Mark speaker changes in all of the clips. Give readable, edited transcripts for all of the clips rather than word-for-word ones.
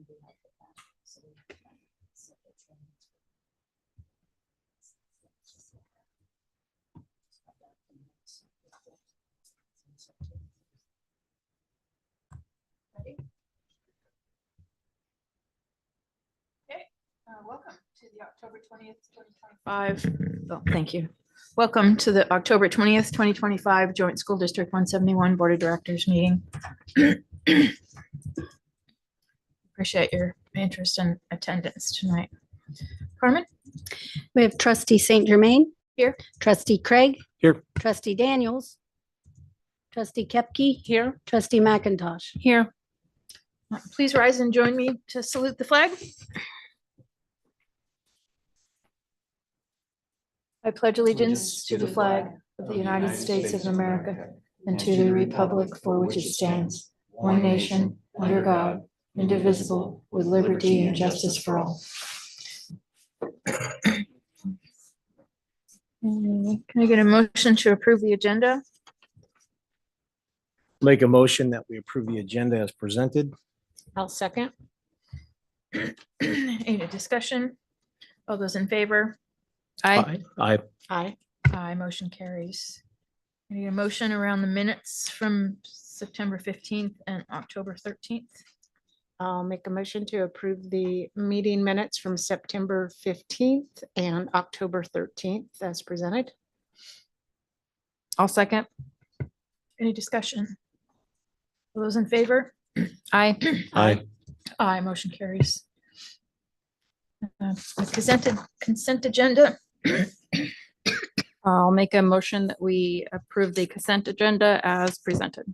Speaker 1: Welcome to the October 20th, 2025. Oh, thank you. Welcome to the October 20th, 2025 Joint School District 171 Board of Directors meeting. Appreciate your interest and attendance tonight. Carmen?
Speaker 2: We have trustee St. Germain.
Speaker 1: Here.
Speaker 2: Trustee Craig.
Speaker 3: Here.
Speaker 2: Trustee Daniels. Trustee Kepke. Here. Trustee McIntosh.
Speaker 1: Here. Please rise and join me to salute the flag. I pledge allegiance to the flag of the United States of America and to the republic for which it stands, one nation, under God, indivisible, with liberty and justice for all. Can I get a motion to approve the agenda?
Speaker 3: Make a motion that we approve the agenda as presented.
Speaker 2: I'll second.
Speaker 1: Any discussion? All those in favor? Aye.
Speaker 3: Aye.
Speaker 2: Aye.
Speaker 1: Aye, motion carries. I need a motion around the minutes from September 15th and October 13th.
Speaker 4: I'll make a motion to approve the meeting minutes from September 15th and October 13th as presented.
Speaker 1: I'll second. Any discussion? All those in favor? Aye.
Speaker 3: Aye.
Speaker 1: Aye, motion carries. The consent agenda.
Speaker 5: I'll make a motion that we approve the consent agenda as presented.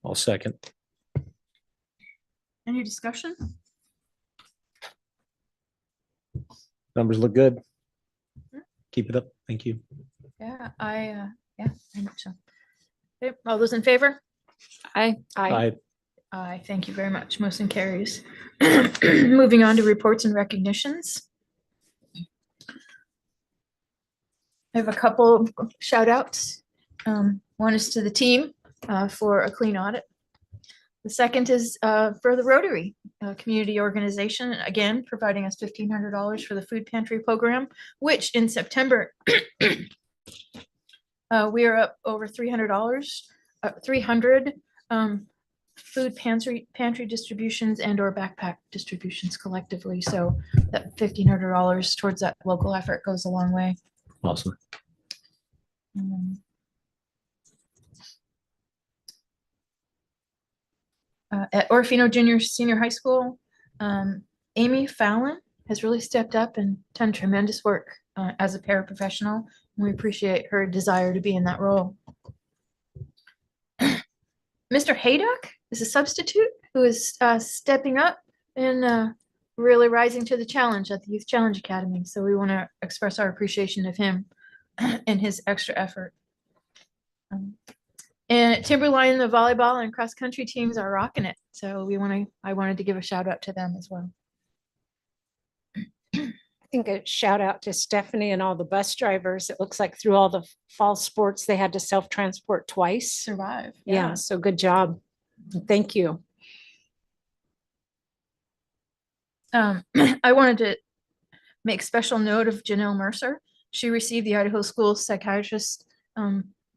Speaker 3: I'll second.
Speaker 1: Any discussion?
Speaker 3: Numbers look good. Keep it up. Thank you.
Speaker 1: Yeah, I very much so. Okay, all those in favor?
Speaker 5: Aye.
Speaker 3: Aye.
Speaker 1: Aye, thank you very much. Motion carries. Moving on to reports and recognitions. I have a couple shout outs. One is to the team for a clean audit. The second is for the Rotary Community Organization, again, providing us $1,500 for the food pantry program, which in September, we are up over $300, 300 food pantry distributions and or backpack distributions collectively. So that $1,500 towards that local effort goes a long way.
Speaker 3: Awesome.
Speaker 1: At Orofino Senior High School, Amy Fallon has really stepped up and done tremendous work as a paraprofessional. We appreciate her desire to be in that role. Mr. Haydock is a substitute who is stepping up and really rising to the challenge at the Youth Challenge Academy. So we want to express our appreciation of him and his extra effort. And at Timberline, the volleyball and cross country teams are rocking it. So I wanted to give a shout out to them as well.
Speaker 4: I think a shout out to Stephanie and all the bus drivers. It looks like through all the fall sports, they had to self-transport twice.
Speaker 1: Survive.
Speaker 4: Yeah, so good job. Thank you.
Speaker 1: I wanted to make special note of Janelle Mercer. She received the Idaho School Psychiatrist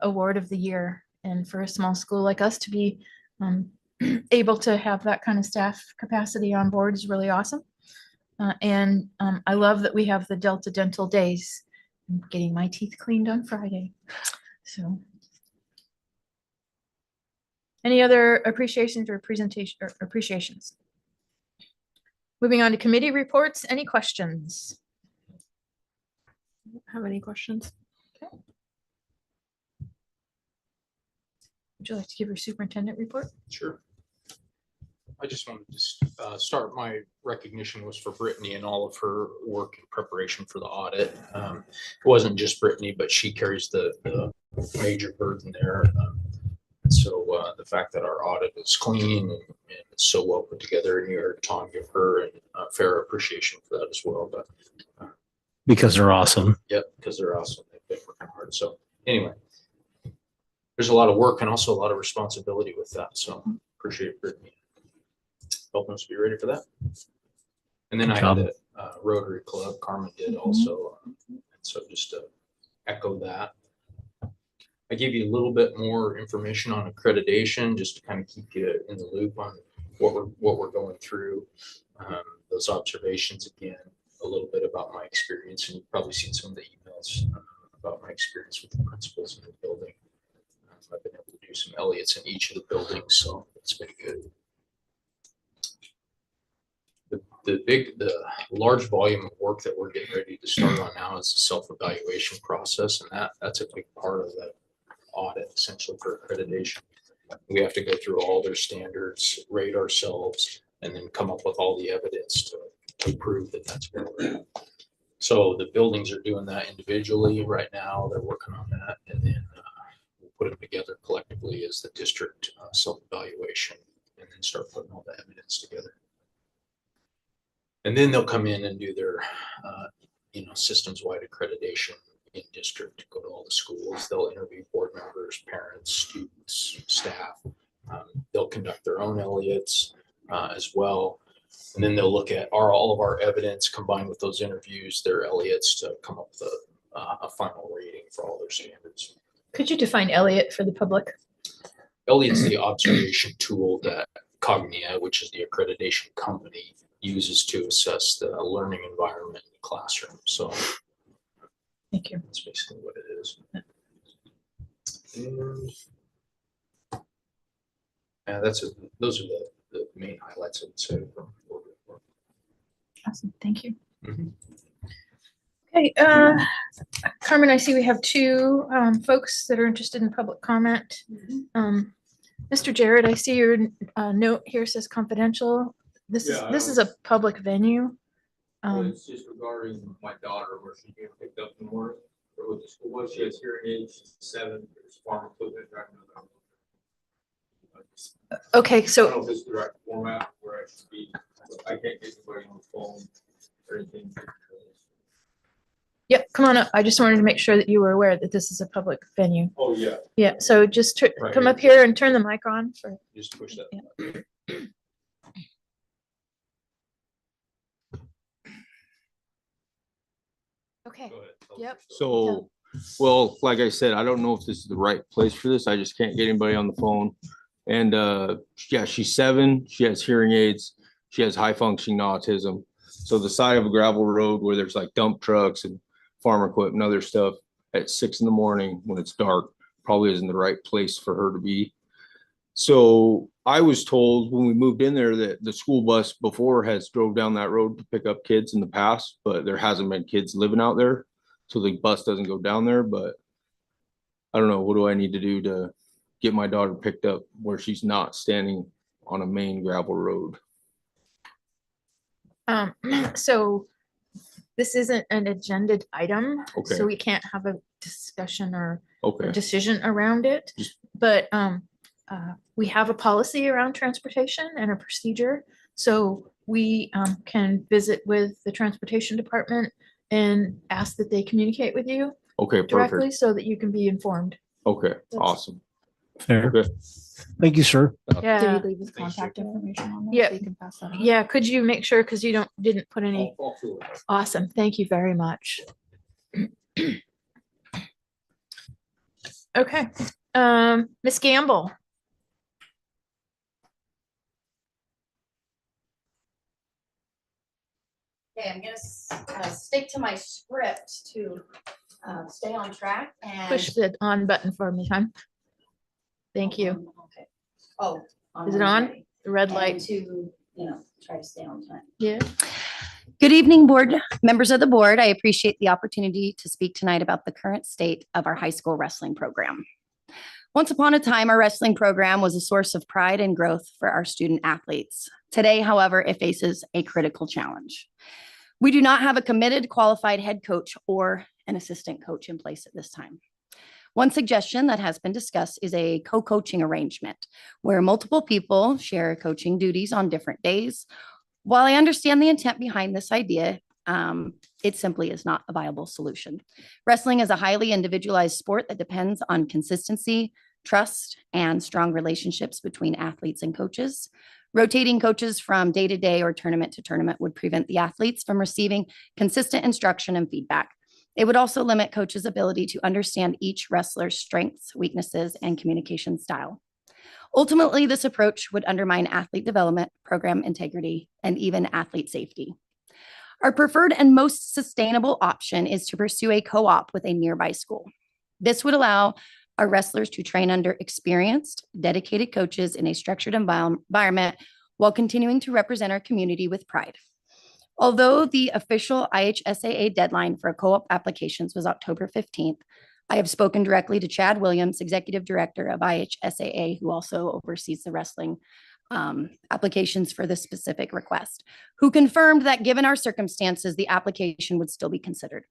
Speaker 1: Award of the Year. And for a small school like us to be able to have that kind of staff capacity on board is really awesome. And I love that we have the Delta Dental Days. I'm getting my teeth cleaned on Friday. So any other appreciations or appreciations? Moving on to committee reports. Any questions?
Speaker 5: Have any questions?
Speaker 1: Okay. Would you like to give your superintendent report?
Speaker 6: Sure. I just wanted to start. My recognition was for Brittany and all of her work in preparation for the audit. It wasn't just Brittany, but she carries the major burden there. So the fact that our audit is clean and it's so well put together, and you heard Tom give her a fair appreciation for that as well. But
Speaker 3: Because they're awesome.
Speaker 6: yep, because they're awesome. They've been working hard. So anyway, there's a lot of work and also a lot of responsibility with that. So appreciate it, Brittany. helping us be ready for that. And then
Speaker 3: Good
Speaker 6: I
Speaker 3: job.
Speaker 6: had a Rotary Club, Carmen did also. And so just to echo that. I gave you a little bit more information on accreditation, just to kind of keep you in the loop on what we're going through. Those observations, again, a little bit about my experience, and you've probably seen some of the emails about my experience with the principals in the building. I've been able to do some Elliots in each of the buildings, so it's been good. The large volume of work that we're getting ready to start on now is the self-evaluation process, and that's a big part of the audit, essentially, for accreditation. We have to go through all their standards, rate ourselves, and then come up with all the evidence to prove that that's where we're at. So the buildings are doing that individually right now. They're working on that, and then we'll put them together collectively as the district self-evaluation, and then start putting all the evidence together. And then they'll come in and do their, systems-wide accreditation in district, go to all the schools. They'll interview board members, parents, students, staff. They'll conduct their own Elliots as well. And then they'll look at all of our evidence combined with those interviews, their Elliots, to come up with a final rating for all their standards.
Speaker 1: Could you define Elliott for the public?
Speaker 6: Elliott's the observation tool that Cognia, which is the accreditation company, uses to assess the learning environment in the classroom. So
Speaker 1: Thank you.
Speaker 6: that's basically what it is. And those are the main highlights, I would say, from what we're.
Speaker 1: Awesome. Thank you.
Speaker 6: Mhm.
Speaker 1: Okay, Carmen, I see we have two folks that are interested in public comment. Mr. Jared, I see your note here says confidential. This is a public venue.
Speaker 7: It's just regarding my daughter, where she get picked up in the morning, or with the school bus. She has hearing aids, she's 7, there's farm equipment driving around.
Speaker 1: Okay,
Speaker 7: I don't
Speaker 1: so
Speaker 7: know if this is the right format where I should be, I can't get anybody on the phone or anything.
Speaker 1: yeah, come on up. I just wanted to make sure that you were aware that this is a public venue.
Speaker 7: Oh, yeah.
Speaker 1: Yeah, so just
Speaker 6: Right
Speaker 1: come
Speaker 6: here.
Speaker 1: up here and turn the mic on for.
Speaker 6: Just push that.
Speaker 1: Yeah. Okay.
Speaker 6: Go ahead.
Speaker 1: Yep.
Speaker 7: So, well, like I said, I don't know if this is the right place for this. I just can't get anybody on the phone. And yeah, she's 7. She has hearing aids. She has high functioning autism. So the side of a gravel road where there's like dump trucks and farm equipment and other stuff at 6 in the morning when it's dark probably isn't the right place for her to be. So I was told when we moved in there that the school bus before has drove down that road to pick up kids in the past, but there hasn't been kids living out there. So the bus doesn't go down there, but I don't know, what do I need to do to get my daughter picked up where she's not standing on a main gravel road?
Speaker 1: So this isn't an agended item,
Speaker 7: Okay.
Speaker 1: so we can't have a discussion or
Speaker 7: Okay,
Speaker 1: decision around it.
Speaker 7: Just-
Speaker 1: But we have a policy around transportation and a procedure. So we can visit with the transportation department and ask that they communicate with you
Speaker 7: okay,
Speaker 1: directly
Speaker 7: perfect.
Speaker 1: so that you can be informed.
Speaker 7: Okay, awesome.
Speaker 3: Fair.
Speaker 7: Okay.
Speaker 3: Thank you, sir.
Speaker 1: Yeah,
Speaker 5: leave his
Speaker 6: Thanks,
Speaker 5: contact information on there?
Speaker 1: Yeah.
Speaker 5: So you can pass that on?
Speaker 1: yeah. Could you make sure, because you didn't put any,
Speaker 7: I'll do it.
Speaker 1: awesome. Thank you very much. Okay, Miss Gamble.
Speaker 8: Okay, I'm gonna stick to my script to stay on track and.
Speaker 1: Push the on button for me, hon. Thank you.
Speaker 8: Okay. Oh.
Speaker 1: Is it on? The red
Speaker 8: And
Speaker 1: light.
Speaker 8: to, try to stay on time.
Speaker 1: Yeah.
Speaker 8: Good evening, board members of the board. I appreciate the opportunity to speak tonight about the current state of our high school wrestling program. Once upon a time, our wrestling program was a source of pride and growth for our student athletes. Today, however, it faces a critical challenge. We do not have a committed, qualified head coach or an assistant coach in place at this time. One suggestion that has been discussed is a co-coaching arrangement where multiple people share coaching duties on different days. While I understand the intent behind this idea, it simply is not a viable solution. Wrestling is a highly individualized sport that depends on consistency, trust, and strong relationships between athletes and coaches. Rotating coaches from day to day or tournament to tournament would prevent the athletes from receiving consistent instruction and feedback. It would also limit coaches' ability to understand each wrestler's strengths, weaknesses, and communication style. Ultimately, this approach would undermine athlete development, program integrity, and even athlete safety. Our preferred and most sustainable option is to pursue a co-op with a nearby school. This would allow our wrestlers to train under experienced, dedicated coaches in a structured environment while continuing to represent our community with pride. Although the official IHSAA deadline for co-op applications was October 15th, I have spoken directly to Chad Williams, Executive Director of IHSAA, who also oversees the wrestling applications for this specific request, who confirmed that given our circumstances, the application would still be considered.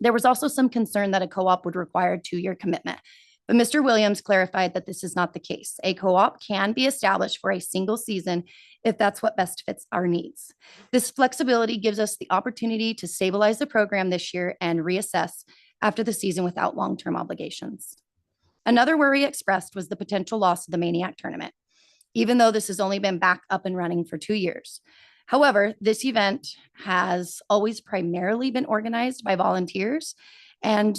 Speaker 8: There was also some concern that a co-op would require a 2-year commitment, but Mr. Williams clarified that this is not the case. A co-op can be established for a single season if that's what best fits our needs. This flexibility gives us the opportunity to stabilize the program this year and reassess after the season without long-term obligations. Another worry expressed was the potential loss of the Maniac tournament, even though this has only been back up and running for 2 years. However, this event has always primarily been organized by volunteers and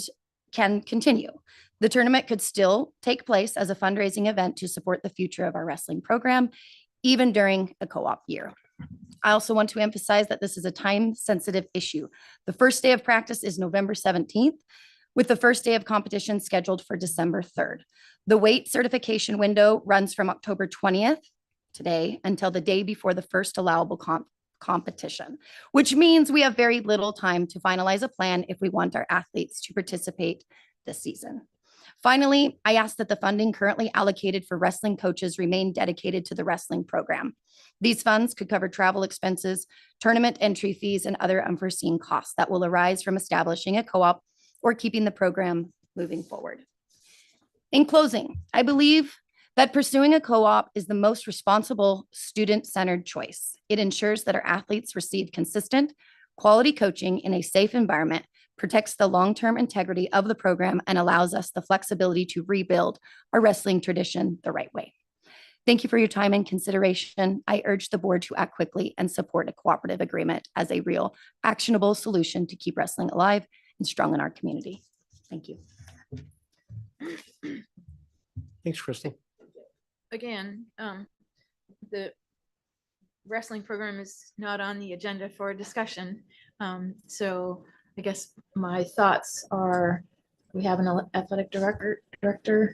Speaker 8: can continue. The tournament could still take place as a fundraising event to support the future of our wrestling program, even during a co-op year. I also want to emphasize that this is a time-sensitive issue. The first day of practice is November 17th, with the first day of competition scheduled for December 3rd. The weight certification window runs from October 20th, today, until the day before the first allowable competition, which means we have very little time to finalize a plan if we want our athletes to participate this season. Finally, I ask that the funding currently allocated for wrestling coaches remain dedicated to the wrestling program. These funds could cover travel expenses, tournament entry fees, and other unforeseen costs that will arise from establishing a co-op or keeping the program moving forward. In closing, I believe that pursuing a co-op is the most responsible student-centered choice. It ensures that our athletes receive consistent, quality coaching in a safe environment, protects the long-term integrity of the program, and allows us the flexibility to rebuild our wrestling tradition the right way. Thank you for your time and consideration. I urge the board to act quickly and support a cooperative agreement as a real, actionable solution to keep wrestling alive and strong in our community. Thank you.
Speaker 3: Thanks, Christy.
Speaker 1: Again, the wrestling program is not on the agenda for discussion. So I guess my thoughts are, we have an athletic director.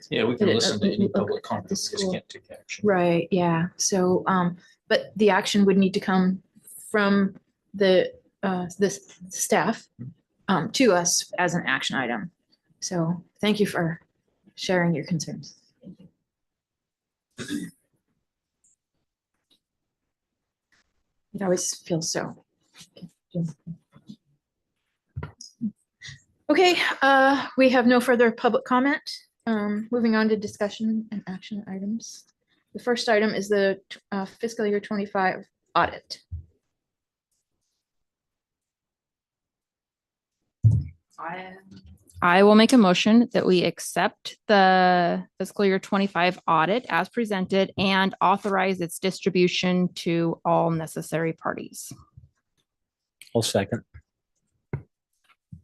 Speaker 6: Yeah, we can
Speaker 1: Did it-
Speaker 6: listen to any
Speaker 1: look
Speaker 6: public
Speaker 1: at
Speaker 6: comment,
Speaker 1: the
Speaker 6: we just
Speaker 1: school.
Speaker 6: can't take action.
Speaker 1: Right, yeah. So, but the action would need to come from the staff to us as an action item. So thank you for sharing your concerns. It always feels so. Okay, we have no further public comment. Moving on to discussion and action items. The first item is the fiscal year 25 audit.
Speaker 5: I will make a motion that we accept the fiscal year 25 audit as presented and authorize its distribution to all necessary parties.
Speaker 3: I'll second.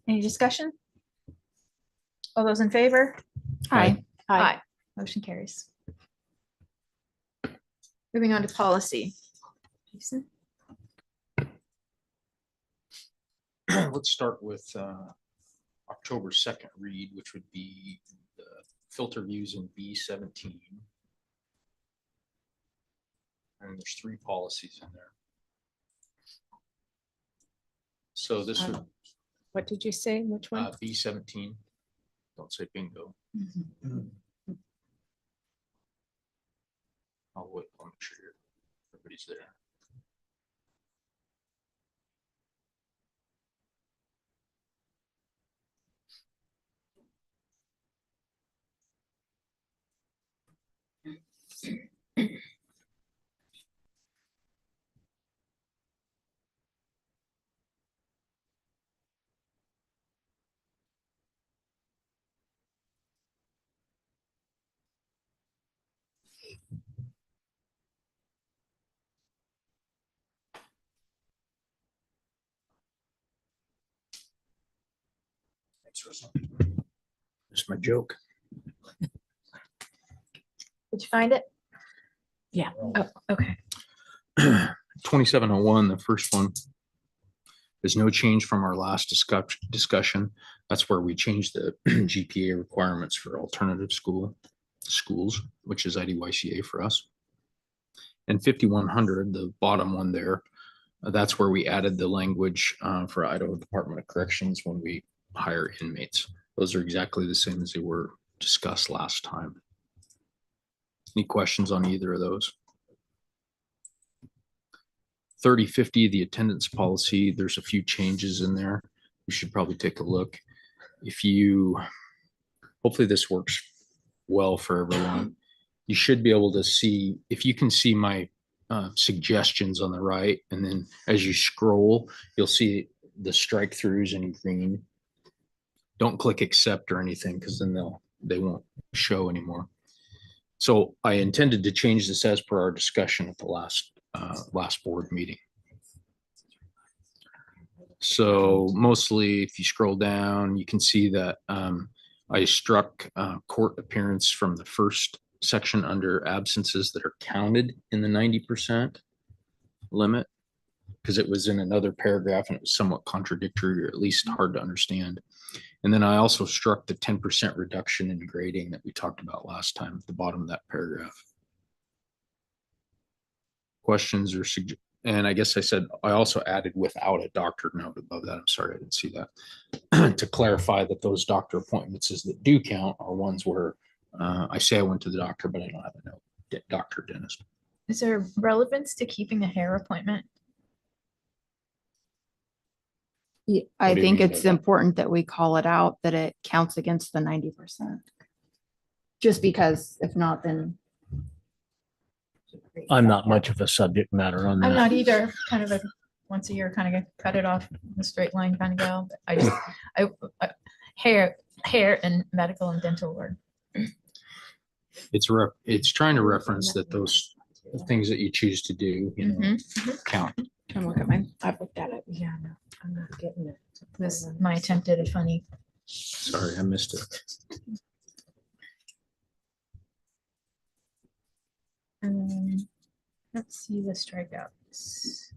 Speaker 1: Any discussion? All those in favor?
Speaker 5: Aye.
Speaker 1: Aye. Motion carries. Moving on to policy. Jason?
Speaker 6: Let's start with October 2nd read, which would be the filter views in B17. And there's 3 policies in there. So this would
Speaker 4: What did you say? Which one?
Speaker 6: B17. Don't say bingo. I'll wait. I'll make sure everybody's there. Just my joke.
Speaker 1: Did you find it?
Speaker 2: Yeah.
Speaker 1: Oh, okay.
Speaker 6: 2701, the first one. There's no change from our last discussion. That's where we changed the GPA requirements for alternative schools, which is IDYCA for us. And 5100, the bottom one there, that's where we added the language for Idaho Department of Corrections when we hire inmates. Those are exactly the same as they were discussed last time. Any questions on either of those? 3050, the attendance policy, there's a few changes in there. You should probably take a look. Hopefully this works well for everyone. You should be able to see, if you can see my suggestions on the right, and then as you scroll, you'll see the strike throughs in green. Don't click accept or anything, because then they won't show anymore. So I intended to change this as per our discussion at the last board meeting. So mostly if you scroll down, you can see that I struck court appearance from the first section under absences that are counted in the 90% limit, because it was in another paragraph and it was somewhat contradictory, or at least hard to understand. And then I also struck the 10% reduction in grading that we talked about last time at the bottom of that paragraph. Questions or suggestions? And I guess I said, I also added without a doctor note above that. I'm sorry, I didn't see that. To clarify that those doctor appointments that do count are ones where I say I went to the doctor, but I don't have a note. Doctor, dentist.
Speaker 1: Is there relevance to keeping a hair appointment?
Speaker 5: I
Speaker 6: What do you
Speaker 5: think
Speaker 6: mean by
Speaker 5: it's
Speaker 6: that?
Speaker 5: important that we call it out, that it counts against the 90%. Just because if not, then.
Speaker 3: I'm not much of a subject matter on
Speaker 1: I'm
Speaker 3: that.
Speaker 1: not either, kind of a once a year kind of cut it off in a straight line kind of gal. But I just, hair and medical and dental were.
Speaker 6: It's trying to reference that those things that you choose to do, count.
Speaker 5: Come look at mine.
Speaker 2: I've looked at it. Yeah, no, I'm not getting it.
Speaker 1: This my attempt at a funny.
Speaker 6: Sorry, I missed it.
Speaker 1: Let's see the strikeouts.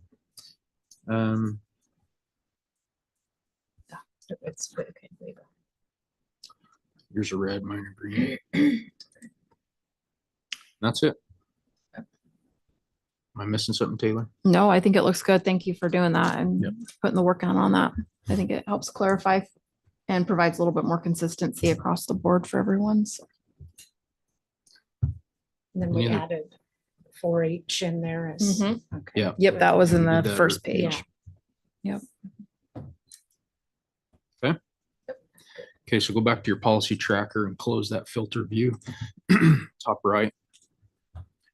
Speaker 1: It's okay. There you go.
Speaker 6: Here's a red, mine are green. That's it. Am I missing something, Taylor?
Speaker 5: No, I think it looks good. Thank you for doing that and
Speaker 6: Yep.
Speaker 5: putting the work on that. I think it helps clarify and provides a little bit more consistency across the board for everyone. So
Speaker 2: And then we
Speaker 6: Yeah.
Speaker 2: added 4-H in there as.
Speaker 5: Mhm.
Speaker 2: Okay.
Speaker 6: Yeah.
Speaker 5: Yep, that was in
Speaker 6: We did
Speaker 5: the
Speaker 6: that
Speaker 5: first
Speaker 6: earlier.
Speaker 5: page.
Speaker 6: Okay, so go back to your policy tracker and close that filter view, top right.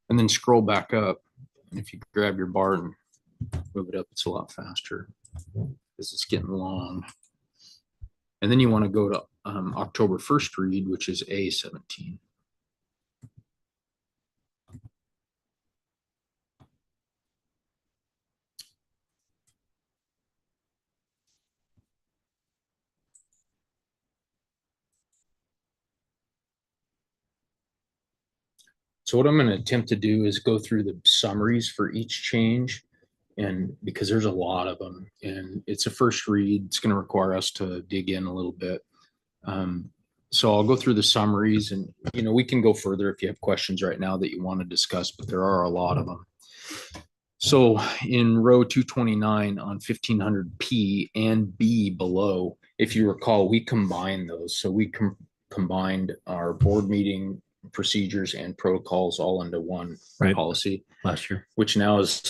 Speaker 6: And then scroll back up. And if you grab your bar and move it up, it's a lot faster because it's getting long. And then you want to go to October 1st read, which is A17. So what I'm going to attempt to do is go through the summaries for each change, and because there's a lot of them and it's a first read, it's going to require us to dig in a little bit. So I'll go through the summaries, and we can go further if you have questions right now that you want to discuss, but there are a lot of them. So in row 229 on 1500P and B below, if you recall, we combined those. So we combined our board meeting procedures and protocols all into one
Speaker 3: Right.
Speaker 6: policy,
Speaker 3: Last year.
Speaker 6: which now is,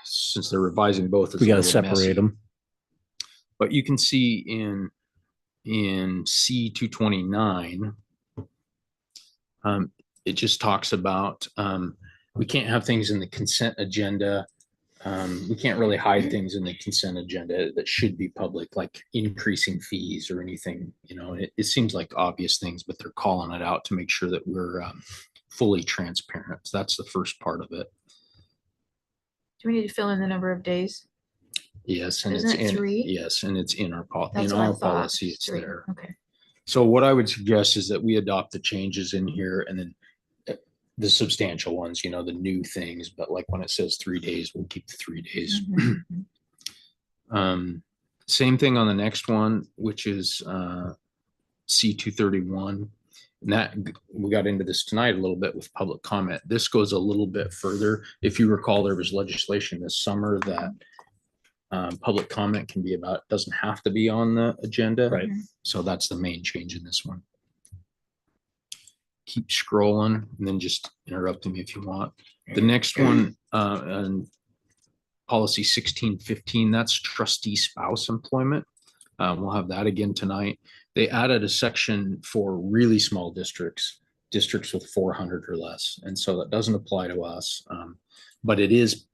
Speaker 6: since they're revising both,
Speaker 3: We got to separate them.
Speaker 6: But you can see in C229, it just talks about we can't have things in the consent agenda. We can't really hide things in the consent agenda that should be public, like increasing fees or anything. It seems like obvious things, but they're calling it out to make sure that we're fully transparent. So that's the first part of it.
Speaker 1: Do we need to fill in the number of days?
Speaker 6: Yes, and
Speaker 1: Isn't
Speaker 6: it's
Speaker 1: it
Speaker 6: in,
Speaker 1: 3?
Speaker 6: yes, and it's in our
Speaker 1: That's
Speaker 6: in
Speaker 1: what I
Speaker 6: our
Speaker 1: thought.
Speaker 6: policy, it's
Speaker 1: 3.
Speaker 6: there.
Speaker 1: Okay.
Speaker 6: So what I would suggest is that we adopt the changes in here and then the substantial ones, the new things, but like when it says 3 days, we'll keep the 3 days.
Speaker 1: Mhm.
Speaker 6: Same thing on the next one, which is C231. And that we got into this tonight a little bit with public comment. This goes a little bit further. If you recall, there was legislation this summer that public comment can be about, doesn't have to be on the agenda.
Speaker 3: Right.
Speaker 6: So that's the main change in this one. Keep scrolling and then just interrupt me if you want. The next one, and policy 1615, that's trustee spouse employment. We'll have that again tonight. They added a section for really small districts with 400 or less. And so that doesn't apply to us, but it is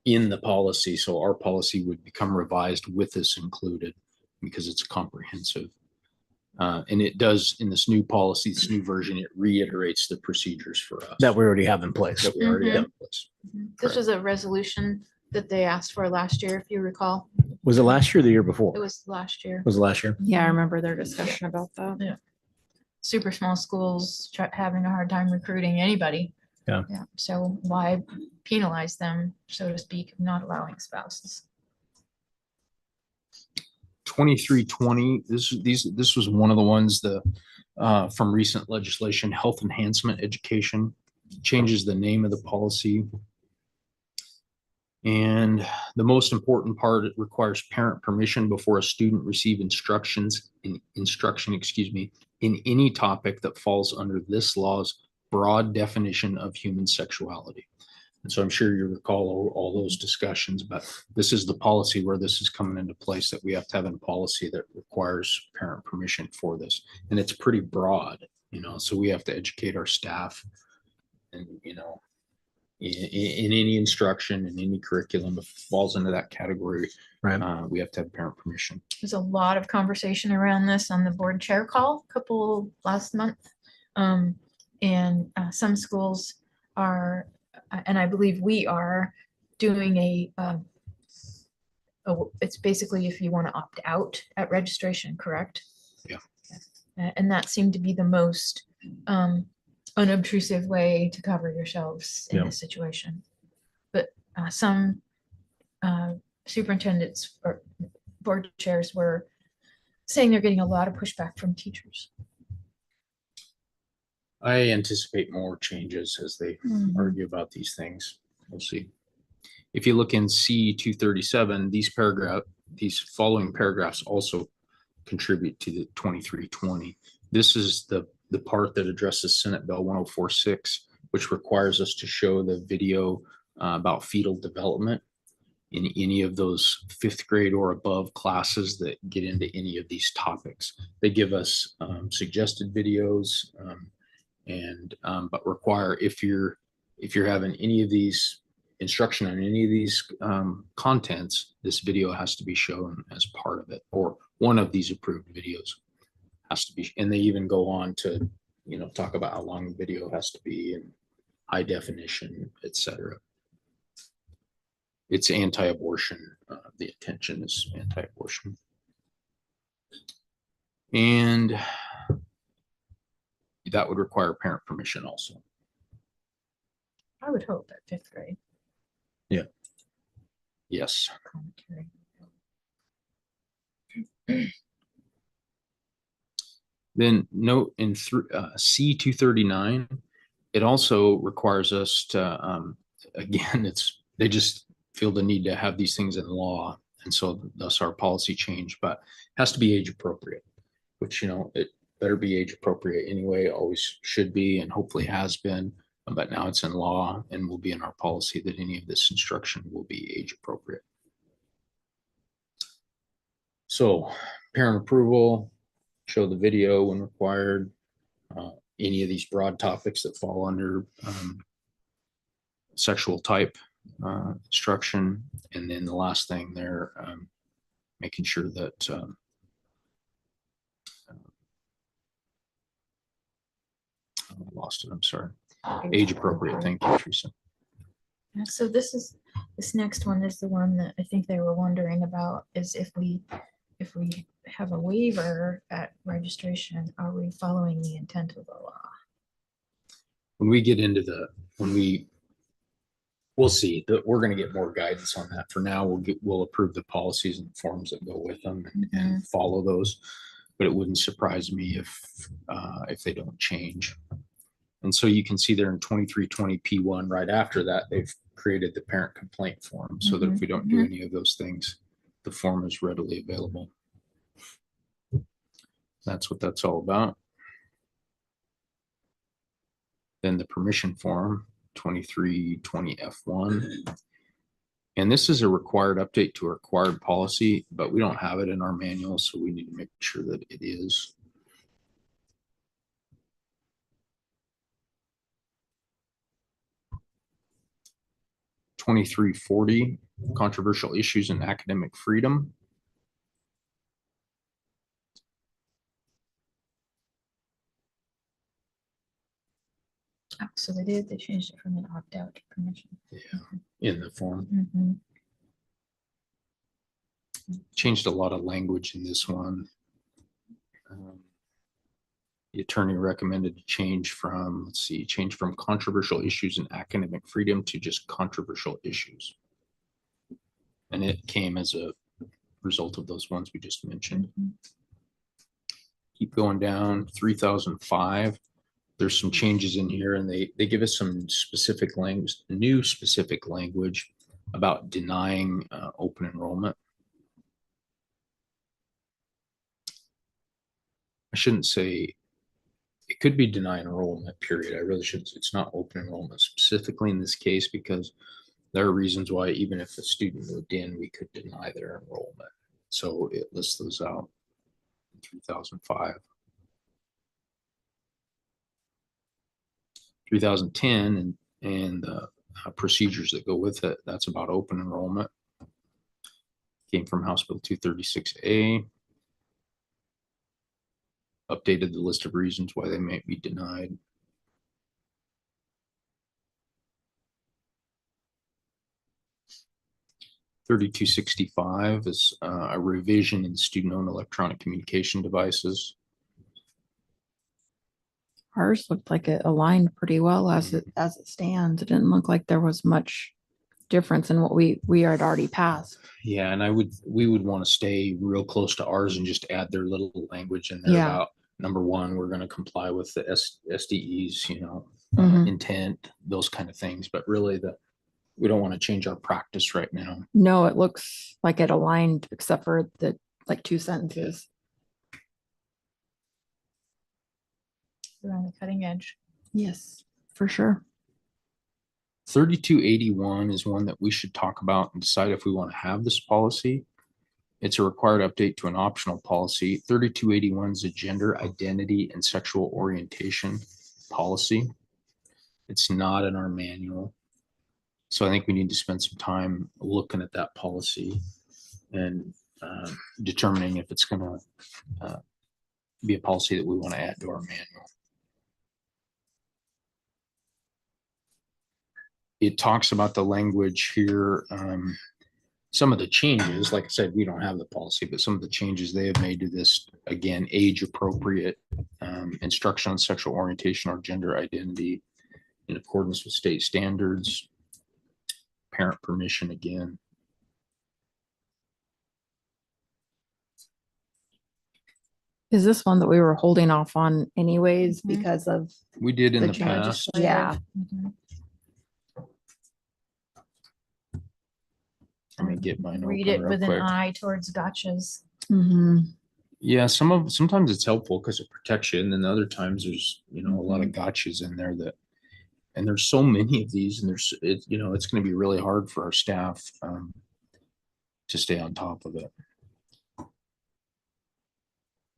Speaker 6: in the policy. So our policy would become revised with this included because it's comprehensive. And it does in this new policy, this new version, it reiterates the procedures for us.
Speaker 3: That we already have in place.
Speaker 6: That we already
Speaker 1: Mhm.
Speaker 6: have in place.
Speaker 1: This was a resolution that they asked for last year, if you recall.
Speaker 3: Was it last year or the year before?
Speaker 1: It was last year.
Speaker 3: Was it last year?
Speaker 5: Yeah, I remember their discussion about that.
Speaker 1: Super small schools having a hard time recruiting anybody.
Speaker 3: Yeah.
Speaker 1: So why penalize them, so to speak, of not allowing spouses?
Speaker 6: 2320, this was one of the ones from recent legislation, health enhancement education, changes the name of the policy. And the most important part, it requires parent permission before a student receive instruction in any topic that falls under this law's broad definition of human sexuality. And so I'm sure you recall all those discussions, but this is the policy where this is coming into place, that we have to have a policy that requires parent permission for this. And it's pretty broad, so we have to educate our staff and, in any instruction, in any curriculum, if it falls into that category,
Speaker 3: Right.
Speaker 6: We have to have parent permission.
Speaker 1: There's a lot of conversation around this on the board chair call last month. And some schools are, and I believe we are doing it's basically if you want to opt out at registration, correct?
Speaker 6: Yeah.
Speaker 1: And that seemed to be the most unobtrusive way to cover yourselves in
Speaker 3: Yeah.
Speaker 1: this situation. But some superintendents or board chairs were saying they're getting a lot of pushback from teachers.
Speaker 6: I anticipate more changes as they argue about these things. We'll see. If you look in C237, these following paragraphs also contribute to the 2320. This is the part that addresses Senate Bill 1046, which requires us to show the video about fetal development in any of those 5th grade or above classes that get into any of these topics. They give us suggested videos, but require if you're having any of these instruction on any of these contents, this video has to be shown as part of it, or one of these approved videos has to be. And they even go on to talk about how long the video has to be and high definition, etc. It's anti-abortion. The intention is anti-abortion. And that would require parent permission also.
Speaker 1: I would hope at 5th grade.
Speaker 6: Yes.
Speaker 1: Commentary.
Speaker 6: Then note in C239, it also requires us to, again, they just feel the need to have these things in law. And so thus our policy change, but it has to be age appropriate, which, it better be age appropriate anyway, always should be, and hopefully has been. But now it's in law and will be in our policy that any of this instruction will be age appropriate. So parent approval, show the video when required, any of these broad topics that fall under sexual type instruction. And then the last thing there, making sure that I lost it, I'm sorry. Age appropriate. Thank you, Teresa.
Speaker 1: So this is This next one is the one that I think they were wondering about, is if we have a waiver at registration, are we following the intent of the law?
Speaker 6: When we get into we'll see that we're going to get more guidance on that. For now, we'll approve the policies and forms that go with them and follow those. But it wouldn't surprise me if they don't change. And so you can see there in 2320 P1, right after that, they've created the parent complaint form so that if we don't do any of those things, the form is readily available. That's what that's all about. Then the permission form, 2320 F1. And this is a required update to a required policy, but we don't have it in our manual, so we need to make sure that it is. (2340) controversial issues in academic freedom.
Speaker 1: Oh, so they changed it from an opt-out to permission.
Speaker 6: Yeah, in the form.
Speaker 1: Mhm.
Speaker 6: Changed a lot of language in this one. The attorney recommended to change from, change from controversial issues in academic freedom to just controversial issues. And it came as a result of those ones we just mentioned. Keep going down, 3005. There's some changes in here, and they give us some specific language, new specific language about denying open enrollment. I shouldn't say it could be deny enrollment, period. I really should. It's not open enrollment specifically in this case, because there are reasons why even if a student moved in, we could deny their enrollment. So it lists those out in 3005. 3010 and the procedures that go with it. That's about open enrollment. Came from House Bill 236A. Updated the list of reasons why they may be denied. (3265) is a revision in student-owned electronic communication devices.
Speaker 5: Ours looked like it aligned pretty well as it stands. It didn't look like there was much difference in what we had already passed.
Speaker 6: Yeah, and we would want to stay real close to ours and just add their little language in there
Speaker 5: Yeah.
Speaker 6: about, number one, we're going to comply with the SDE's,
Speaker 5: Mhm.
Speaker 6: intent, those kind of things. But really, we don't want to change our practice right now.
Speaker 5: No, it looks like it aligned except for the like 2 sentences.
Speaker 1: We're on the cutting edge.
Speaker 5: Yes, for sure.
Speaker 6: 3281 is one that we should talk about and decide if we want to have this policy. It's a required update to an optional policy. 3281 is a gender identity and sexual orientation policy. It's not in our manual. So I think we need to spend some time looking at that policy and determining if it's going to be a policy that we want to add to our manual. It talks about the language here. Some of the changes, like I said, we don't have the policy, but some of the changes they have made to this, again, age appropriate instruction on sexual orientation or gender identity in accordance with state standards, parent permission again.
Speaker 5: Is this one that we were holding off on anyways
Speaker 1: Mhm.
Speaker 5: because of
Speaker 6: We did in
Speaker 5: the
Speaker 6: the
Speaker 5: changes?
Speaker 6: past.
Speaker 5: Yeah.
Speaker 1: Mhm.
Speaker 6: Let me get mine
Speaker 1: Read
Speaker 6: open
Speaker 1: it
Speaker 6: real
Speaker 1: with an
Speaker 6: quick.
Speaker 1: eye towards gotchas.
Speaker 5: Mhm.
Speaker 6: Yeah, sometimes it's helpful because it protects you, and then other times there's a lot of gotchas in there and there's so many of these, and it's going to be really hard for our staff to stay on top of it.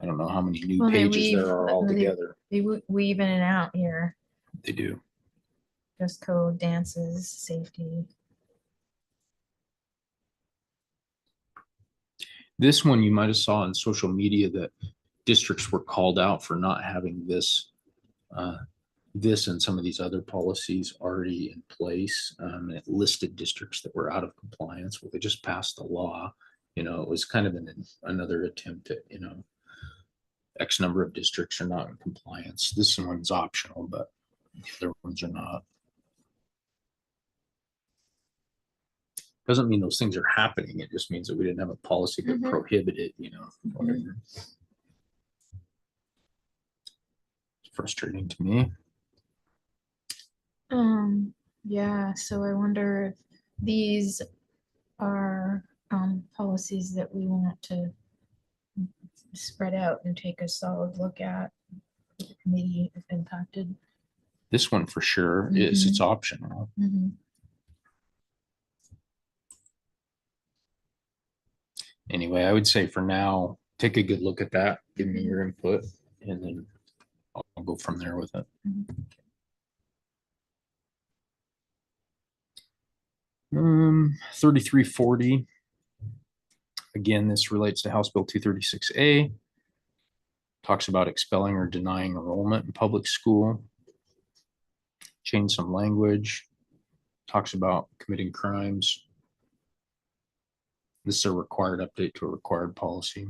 Speaker 6: I don't know how many new
Speaker 1: Well, they
Speaker 6: pages
Speaker 1: weave-
Speaker 6: there are
Speaker 1: they-
Speaker 6: altogether.
Speaker 1: They weave in and out here.
Speaker 6: They do.
Speaker 1: Dress code, dances, safety.
Speaker 6: This one you might have saw on social media that districts were called out for not having this this and some of these other policies already in place. It listed districts that were out of compliance. Well, they just passed the law. You know, it was kind of another attempt at, you know, X number of districts are not in compliance. This one's optional, but the other ones are not. Doesn't mean those things are happening. It just means that we didn't have a policy that
Speaker 1: Mhm.
Speaker 6: prohibited, you know, whatever. It's frustrating to me.
Speaker 1: Yeah, so I wonder if these are policies that we want to spread out and take a solid look at. The committee if impacted.
Speaker 6: This one for sure is, it's optional. Anyway, I would say for now, take a good look at that, give me your input, and then I'll go from there with it. 3340. Again, this relates to House Bill 236A. Talks about expelling or denying enrollment in public school. Change some language. Talks about committing crimes. This is a required update to a required policy.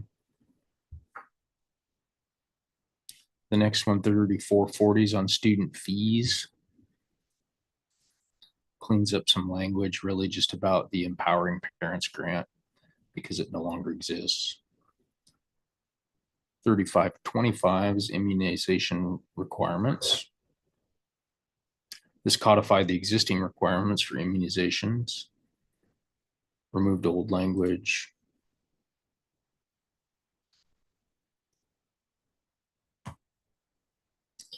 Speaker 6: The next one, 3440, is on student fees. Cleans up some language, really just about the Empowering Parents Grant because it no longer exists. 3525 is immunization requirements. This codified the existing requirements for immunizations. Removed old language.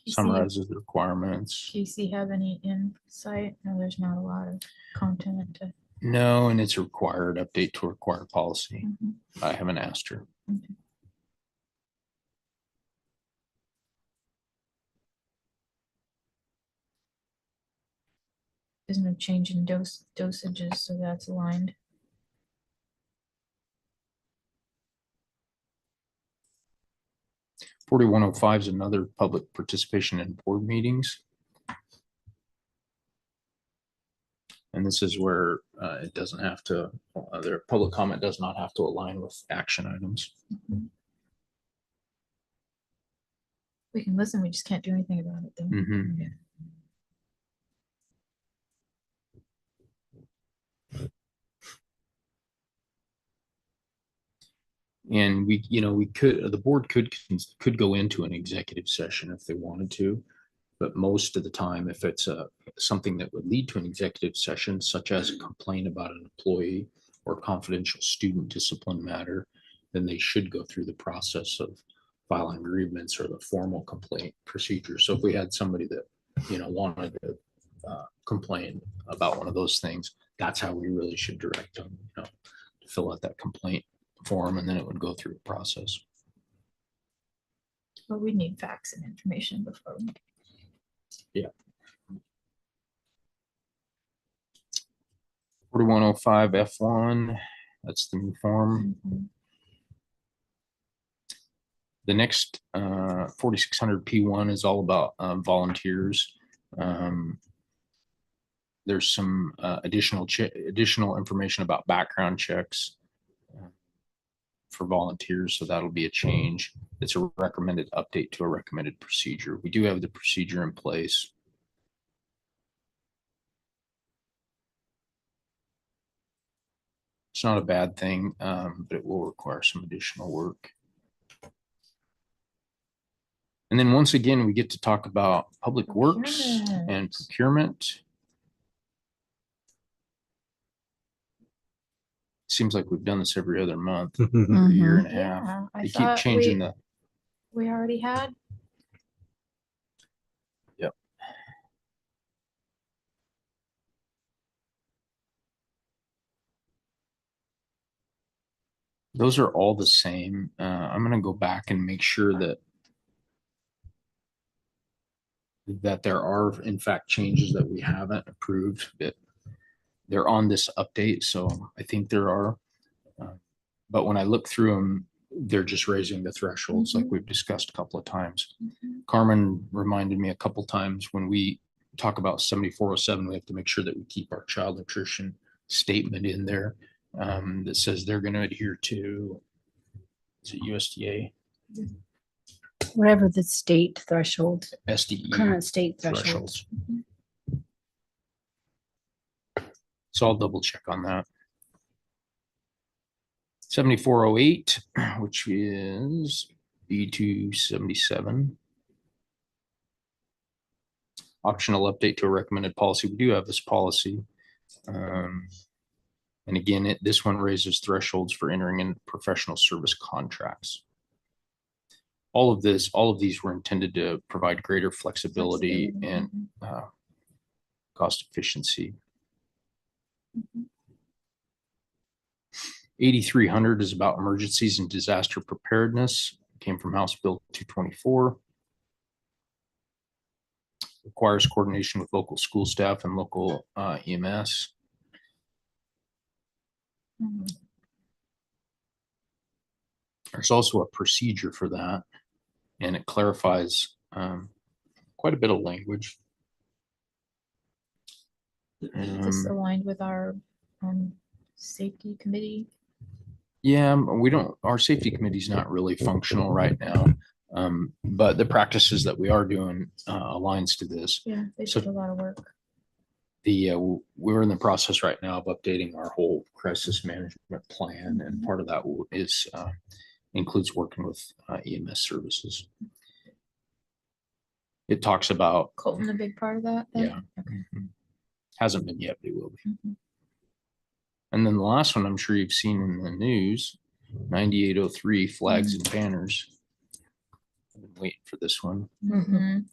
Speaker 6: Summarizes the requirements.
Speaker 1: Casey have any insight? No, there's not a lot of content to.
Speaker 6: No, and it's a required update to a required policy.
Speaker 1: Mhm.
Speaker 6: I haven't asked her.
Speaker 1: Okay. There's no change in dosages, so that's aligned.
Speaker 6: .4105 is another public participation in board meetings. And this is where it doesn't have to, their public comment does not have to align with action items.
Speaker 1: We can listen, we just can't do anything about it though.
Speaker 6: Mhm.
Speaker 1: Yeah.
Speaker 6: And we, you know, we could, the board could go into an executive session if they wanted to. But most of the time, if it's something that would lead to an executive session, such as a complaint about an employee or confidential student discipline matter, then they should go through the process of filing grievance or the formal complaint procedure. So if we had somebody that, you know, wanted to complain about one of those things, that's how we really should direct them, you know, to fill out that complaint form, and then it would go through the process.
Speaker 1: But we need facts and information before.
Speaker 6: Yeah. 4105 F1, that's the new form. The next 4600 P1 is all about volunteers. There's some additional information about background checks for volunteers, so that'll be a change. It's a recommended update to a recommended procedure. We do have the procedure in place. It's not a bad thing, but it will require some additional work. And then once again, we get to talk about public works and procurement. Seems like we've done this every other month, every year and a half.
Speaker 1: Yeah, I
Speaker 6: They keep
Speaker 1: thought
Speaker 6: changing the.
Speaker 1: we already had.
Speaker 6: Yep. Those are all the same. I'm going to go back and make sure that there are in fact changes that we haven't approved, that they're on this update. So I think there are, but when I look through them, they're just raising the thresholds like we've discussed a couple of times.
Speaker 1: Mhm.
Speaker 6: Carmen reminded me a couple times when we talk about 7407, we have to make sure that we keep our child nutrition statement in there that says they're going to adhere to, is it USDA,
Speaker 2: Whatever the state threshold,
Speaker 6: SDE
Speaker 2: current state threshold.
Speaker 6: thresholds. So I'll double check on that. 7408, which is B277. Optional update to a recommended policy. We do have this policy. And again, this one raises thresholds for entering in professional service contracts. All of these were intended to provide greater flexibility and cost efficiency. 8300 is about emergencies and disaster preparedness. Came from House Bill 224. Requires coordination with local school staff and local EMS. There's also a procedure for that, and it clarifies quite a bit of language.
Speaker 1: Is this aligned with our safety committee?
Speaker 6: Yeah, our safety committee is not really functional right now. But the practices that we are doing aligns to this.
Speaker 1: Yeah, they
Speaker 6: So-
Speaker 1: did a lot of work.
Speaker 6: We're in the process right now of updating our whole crisis management plan, and part of that is includes working with EMS services. It talks about,
Speaker 1: Colton, a big part of that? then?
Speaker 6: yeah,
Speaker 1: Okay.
Speaker 6: hasn't been yet, but it will be.
Speaker 1: Mhm.
Speaker 6: And then the last one I'm sure you've seen in the news, 9803 flags and banners. I've been waiting for this one.
Speaker 1: Mhm.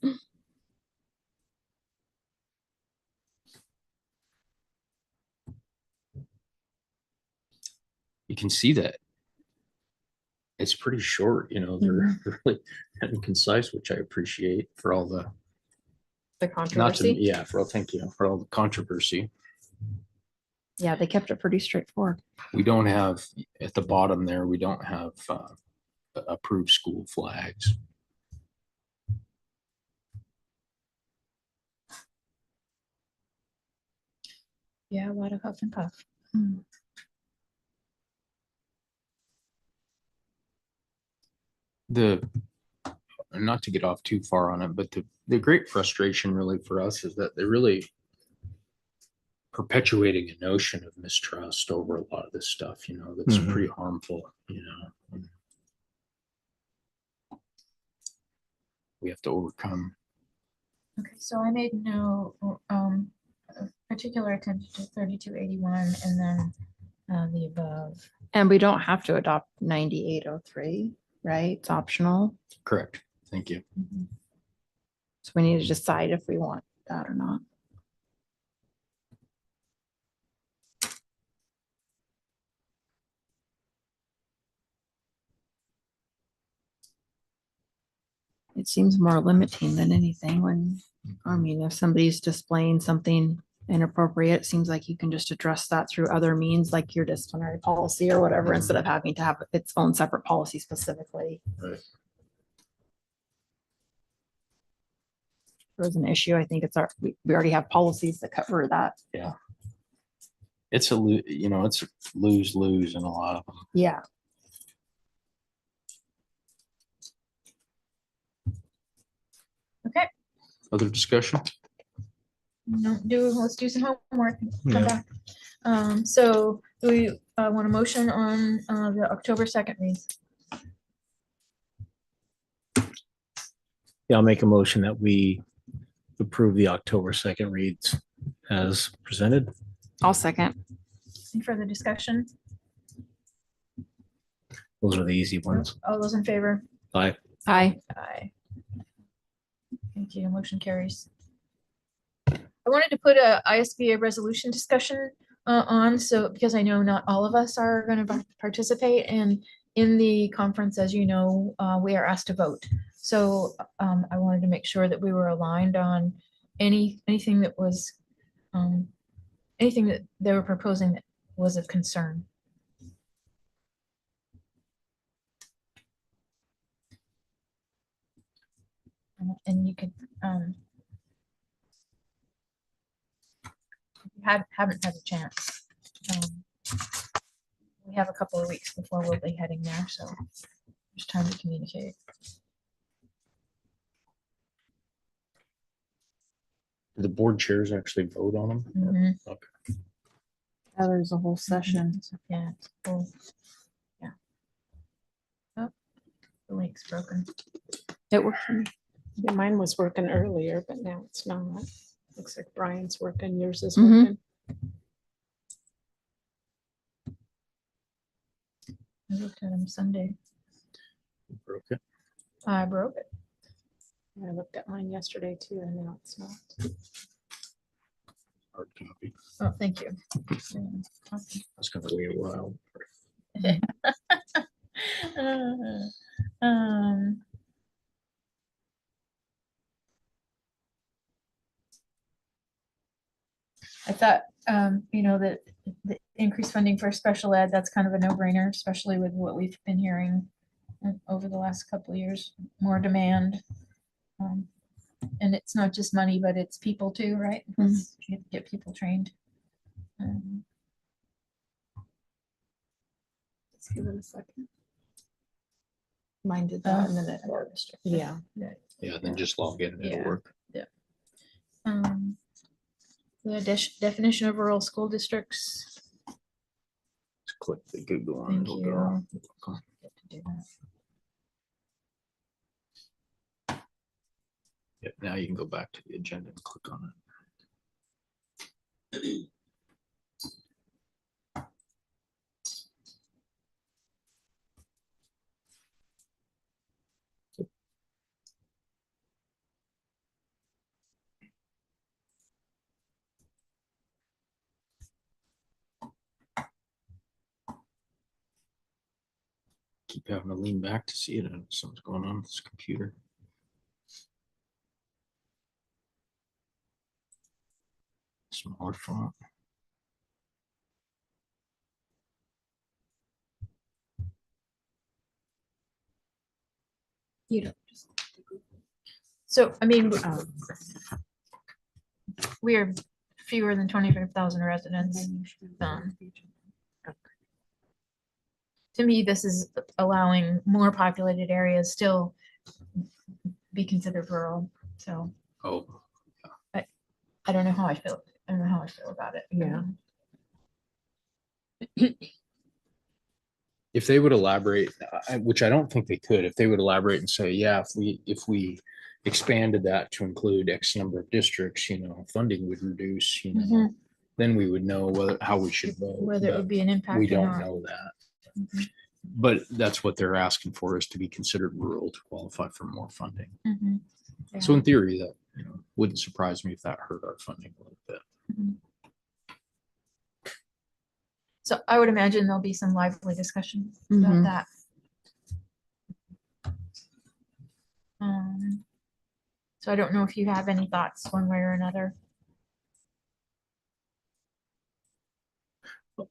Speaker 6: You can see that it's pretty short, they're really kind of concise, which I appreciate for all the,
Speaker 1: The
Speaker 6: not to,
Speaker 1: controversy.
Speaker 6: yeah, thank you for all the controversy.
Speaker 5: Yeah, they kept it pretty straightforward.
Speaker 6: We don't have, at the bottom there, we don't have approved school flags.
Speaker 1: Yeah, a lot of huff and puff.
Speaker 6: Not to get off too far on it, but the great frustration really for us is that they're really perpetuating a notion of mistrust over a lot of this stuff, that's
Speaker 3: Mhm.
Speaker 6: pretty harmful, we have to overcome.
Speaker 1: Okay, so I made no particular attention to 3281 and then the above.
Speaker 5: And we don't have to adopt 9803, right? It's optional.
Speaker 6: Correct. Thank you.
Speaker 5: So we need to decide if we want that or not. It seems more limiting than anything when, if somebody's displaying something inappropriate, it seems like you can just address that through other means, like your disciplinary policy or whatever, instead of having to have its own separate policy specifically.
Speaker 6: Right.
Speaker 5: If there's an issue, I think we already have policies that cover that.
Speaker 6: It's it's lose-lose in a lot of them.
Speaker 5: Yeah.
Speaker 1: Okay,
Speaker 6: Other discussion?
Speaker 1: let's do some homework. and Come
Speaker 3: Yeah.
Speaker 1: back. So do we want a motion on the October 2nd reads?
Speaker 3: Yeah, I'll make a motion that we approve the October 2nd reads as presented.
Speaker 5: I'll second.
Speaker 1: Any further discussion?
Speaker 3: Those are the easy ones.
Speaker 1: All those in favor?
Speaker 3: Aye.
Speaker 5: Aye.
Speaker 1: Aye. Thank you. Motion carries. I wanted to put a ISBA resolution discussion on, so because I know not all of us are going to participate, and in the conference, as you know, we are asked to vote. So I wanted to make sure that we were aligned on anything that was anything that they were proposing that was of concern. And you could, if you haven't had a chance. We have a couple of weeks before we'll be heading there, so there's time to communicate.
Speaker 3: Do the board chairs actually vote on them?
Speaker 1: Mhm.
Speaker 3: Okay.
Speaker 5: Yeah, there's a whole session.
Speaker 1: Yeah, it's cool. Yeah. Oh, the link's broken.
Speaker 5: It worked for me.
Speaker 4: Yeah, mine was working earlier, but now it's not. Looks like Brian's working, yours is
Speaker 5: Mhm.
Speaker 4: working.
Speaker 1: I looked at them Sunday.
Speaker 3: Broke it.
Speaker 1: I broke it.
Speaker 4: I looked at mine yesterday too, and now it's not.
Speaker 3: Hard copy.
Speaker 1: Oh, thank you. Yeah, okay.
Speaker 3: That's gonna wait a while.
Speaker 1: Um, I thought, that the increased funding for special ed, that's kind of a no-brainer, especially with what we've been hearing over the last couple of years, more demand. And it's not just money, but it's people too, right? Because you have to get people trained.
Speaker 5: Let's give it a second. Mine did that and then it worked.
Speaker 4: Yeah.
Speaker 3: Yeah, then just log in and it'll
Speaker 1: Yeah.
Speaker 3: work.
Speaker 1: The definition of rural school districts.
Speaker 3: Just click the Google on it.
Speaker 1: Thank
Speaker 3: It'll
Speaker 1: you.
Speaker 3: go.
Speaker 1: Get to do that.
Speaker 3: Yep, now you can go back to the agenda and click on it. Keep having to lean back to see it, and something's going on with this computer. Smaller font.
Speaker 1: You don't. So, I mean, we are fewer than 25,000 residents. To me, this is allowing more populated areas still be considered rural. So
Speaker 3: Oh,
Speaker 1: I don't know how I feel. I don't know how I feel about it.
Speaker 4: Yeah.
Speaker 3: if they would elaborate, which I don't think they could, if they would elaborate and say, yeah, if we expanded that to include X number of districts, funding would reduce,
Speaker 1: Mhm.
Speaker 3: then we would know how we should vote.
Speaker 1: Whether it
Speaker 3: but
Speaker 1: would be an impact
Speaker 3: we
Speaker 1: or
Speaker 3: don't
Speaker 1: not.
Speaker 3: know that.
Speaker 1: Mhm.
Speaker 3: But that's what they're asking for, is to be considered rural to qualify for more funding.
Speaker 1: Mhm.
Speaker 3: So
Speaker 1: Yeah.
Speaker 3: in theory, that wouldn't surprise me if that hurt our funding a little bit.
Speaker 1: Mhm. So I would imagine there'll be some lively discussion about
Speaker 5: Mhm.
Speaker 1: that. So I don't know if you have any thoughts one way or another. The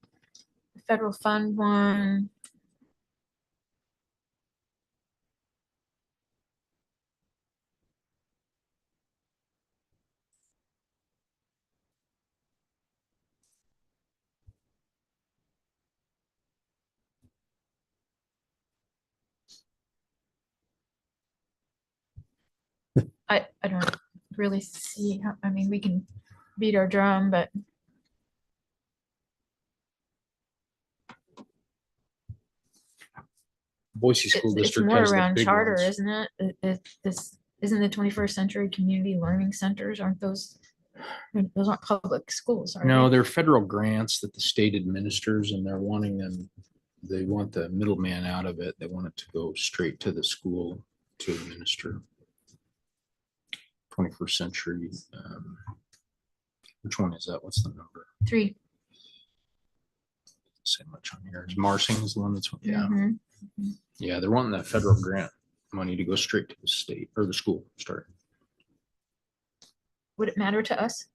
Speaker 1: federal fund one. I don't really see how, I mean, we can beat our drum, but
Speaker 3: Boise School
Speaker 1: it's
Speaker 3: District
Speaker 1: more
Speaker 3: has the
Speaker 1: around
Speaker 3: big
Speaker 1: charter,
Speaker 3: ones.
Speaker 1: isn't it? This isn't the 21st century community learning centers, aren't those? Those aren't public schools, are
Speaker 3: No,
Speaker 1: they?
Speaker 3: they're federal grants that the state administers, and they're wanting them, they want the middleman out of it. They want it to go straight to the school to administer. 21st century. Which one is that? What's the number?
Speaker 1: 3.
Speaker 3: Say much on here. Marsing is the one that's, yeah.
Speaker 1: Mhm.
Speaker 3: Yeah, they're wanting that federal grant money to go straight to the state or the school. Sorry.
Speaker 1: Would it matter to us?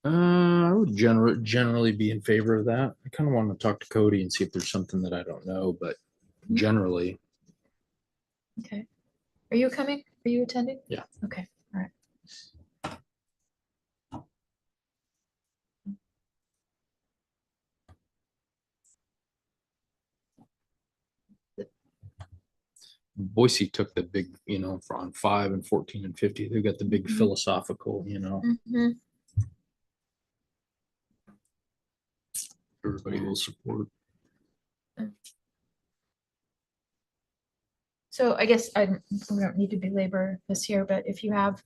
Speaker 3: I would generally be in favor of that. I kind of want to talk to Cody and see if there's something that I don't know, but generally,
Speaker 1: Okay. Are you coming? Are you attending?
Speaker 6: Yeah.
Speaker 1: Okay, all right.
Speaker 6: Boise took the big, on 5 and 14 and 50, they've got the big
Speaker 1: Mhm.
Speaker 6: philosophical,
Speaker 1: Mhm.
Speaker 6: everybody will support.
Speaker 1: So I guess we don't need to belabor this here, but if you have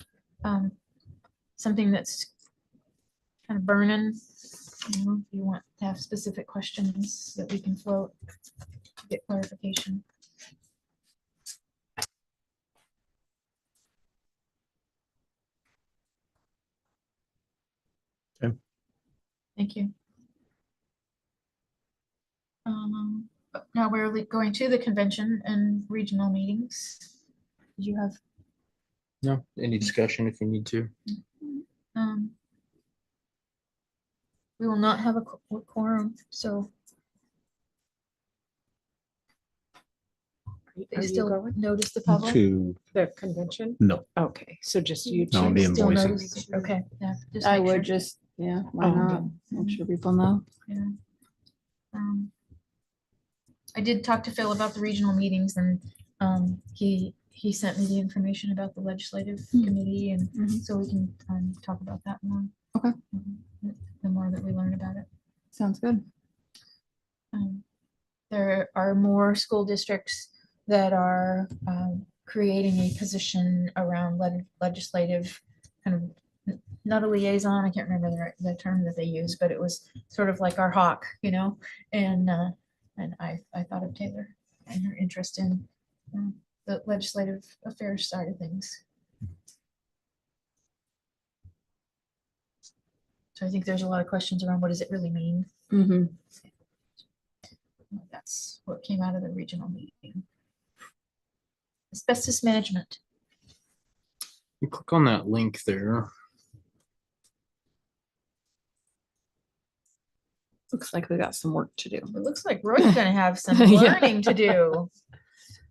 Speaker 1: something that's kind of burning, if you want to have specific questions that we can float, to get clarification.
Speaker 6: Okay.
Speaker 1: Thank you. Now we're going to the convention and regional meetings. Did you have?
Speaker 6: No, any discussion if you need to.
Speaker 1: We will not have a quorum, so.
Speaker 4: Are
Speaker 1: They
Speaker 4: you
Speaker 1: still
Speaker 4: going
Speaker 1: notice the public?
Speaker 3: To,
Speaker 4: the convention?
Speaker 3: no,
Speaker 4: Okay, so just you
Speaker 3: No,
Speaker 4: two.
Speaker 3: I'll be in
Speaker 1: Still
Speaker 3: Boise.
Speaker 1: notice, okay, yeah. just
Speaker 5: I
Speaker 1: make
Speaker 5: would
Speaker 1: sure.
Speaker 5: just, yeah, why
Speaker 4: Oh,
Speaker 5: not?
Speaker 4: okay.
Speaker 5: Make sure people know.
Speaker 1: Yeah. I did talk to Phil about the regional meetings and he sent me the information about the legislative committee and
Speaker 5: Mhm.
Speaker 1: so we can talk about that more.
Speaker 5: Okay.
Speaker 1: The more that we learn about it.
Speaker 5: Sounds good.
Speaker 1: There are more school districts that are creating a position around legislative kind of not a liaison. I can't remember the term that they use, but it was sort of like our hawk, and I thought of Taylor and her interest in the legislative affairs side of things. So I think there's a lot of questions around what does it really mean?
Speaker 5: Mm-hmm.
Speaker 1: That's what came out of the regional meeting. Asbestos management.
Speaker 6: You click on that link there.
Speaker 5: Looks like we got some work to do.
Speaker 1: It looks like Roy's gonna have some
Speaker 5: Yeah.
Speaker 1: learning to do.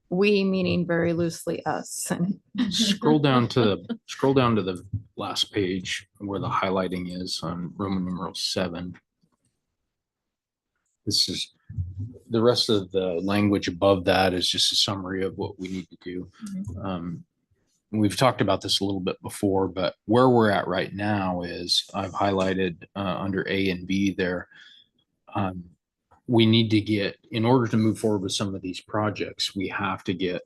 Speaker 5: We meaning very loosely us.
Speaker 6: Scroll down to the last page where the highlighting is on Roman numeral 7. This is the rest of the language above that is just a summary of what we need to do. We've talked about this a little bit before, but where we're at right now is I've highlighted under A and B there. We need to get, in order to move forward with some of these projects, we have to get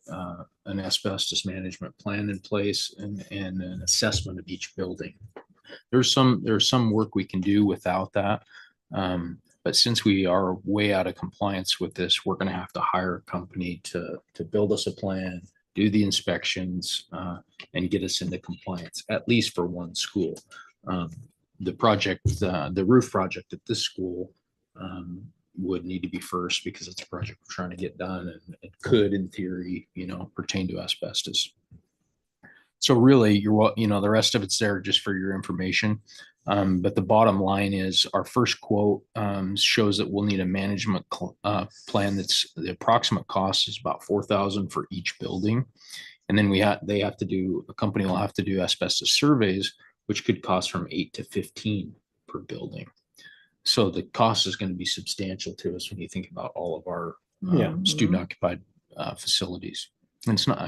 Speaker 6: an asbestos management plan in place and an assessment of each building. There's some work we can do without that. But since we are way out of compliance with this, we're going to have to hire a company to build us a plan, do the inspections, and get us into compliance, at least for one school. The project, the roof project at this school would need to be first because it's a project we're trying to get done and it could, in theory, pertain to asbestos. So really, the rest of it's there just for your information. But the bottom line is our first quote shows that we'll need a management plan. That's the approximate cost is about $4,000 for each building. And then a company will have to do asbestos surveys, which could cost from 8 to 15 per building. So the cost is going to be substantial to us when you think about all of our student occupied facilities. And it's not,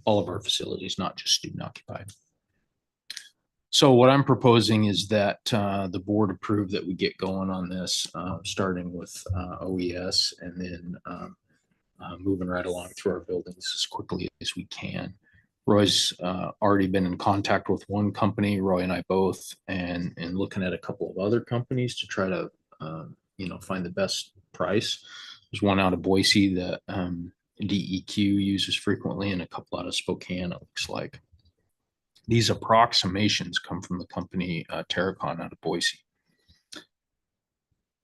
Speaker 6: all of our facilities, not just student occupied. So what I'm proposing is that the board approve that we get going on this, starting with OES and then moving right along through our buildings as quickly as we can. Roy's already been in contact with one company, Roy and I both, and looking at a couple of other companies to try to, find the best price. There's one out of Boise that DEQ uses frequently and a couple out of Spokane, it looks like. These approximations come from the company Terracon out of Boise.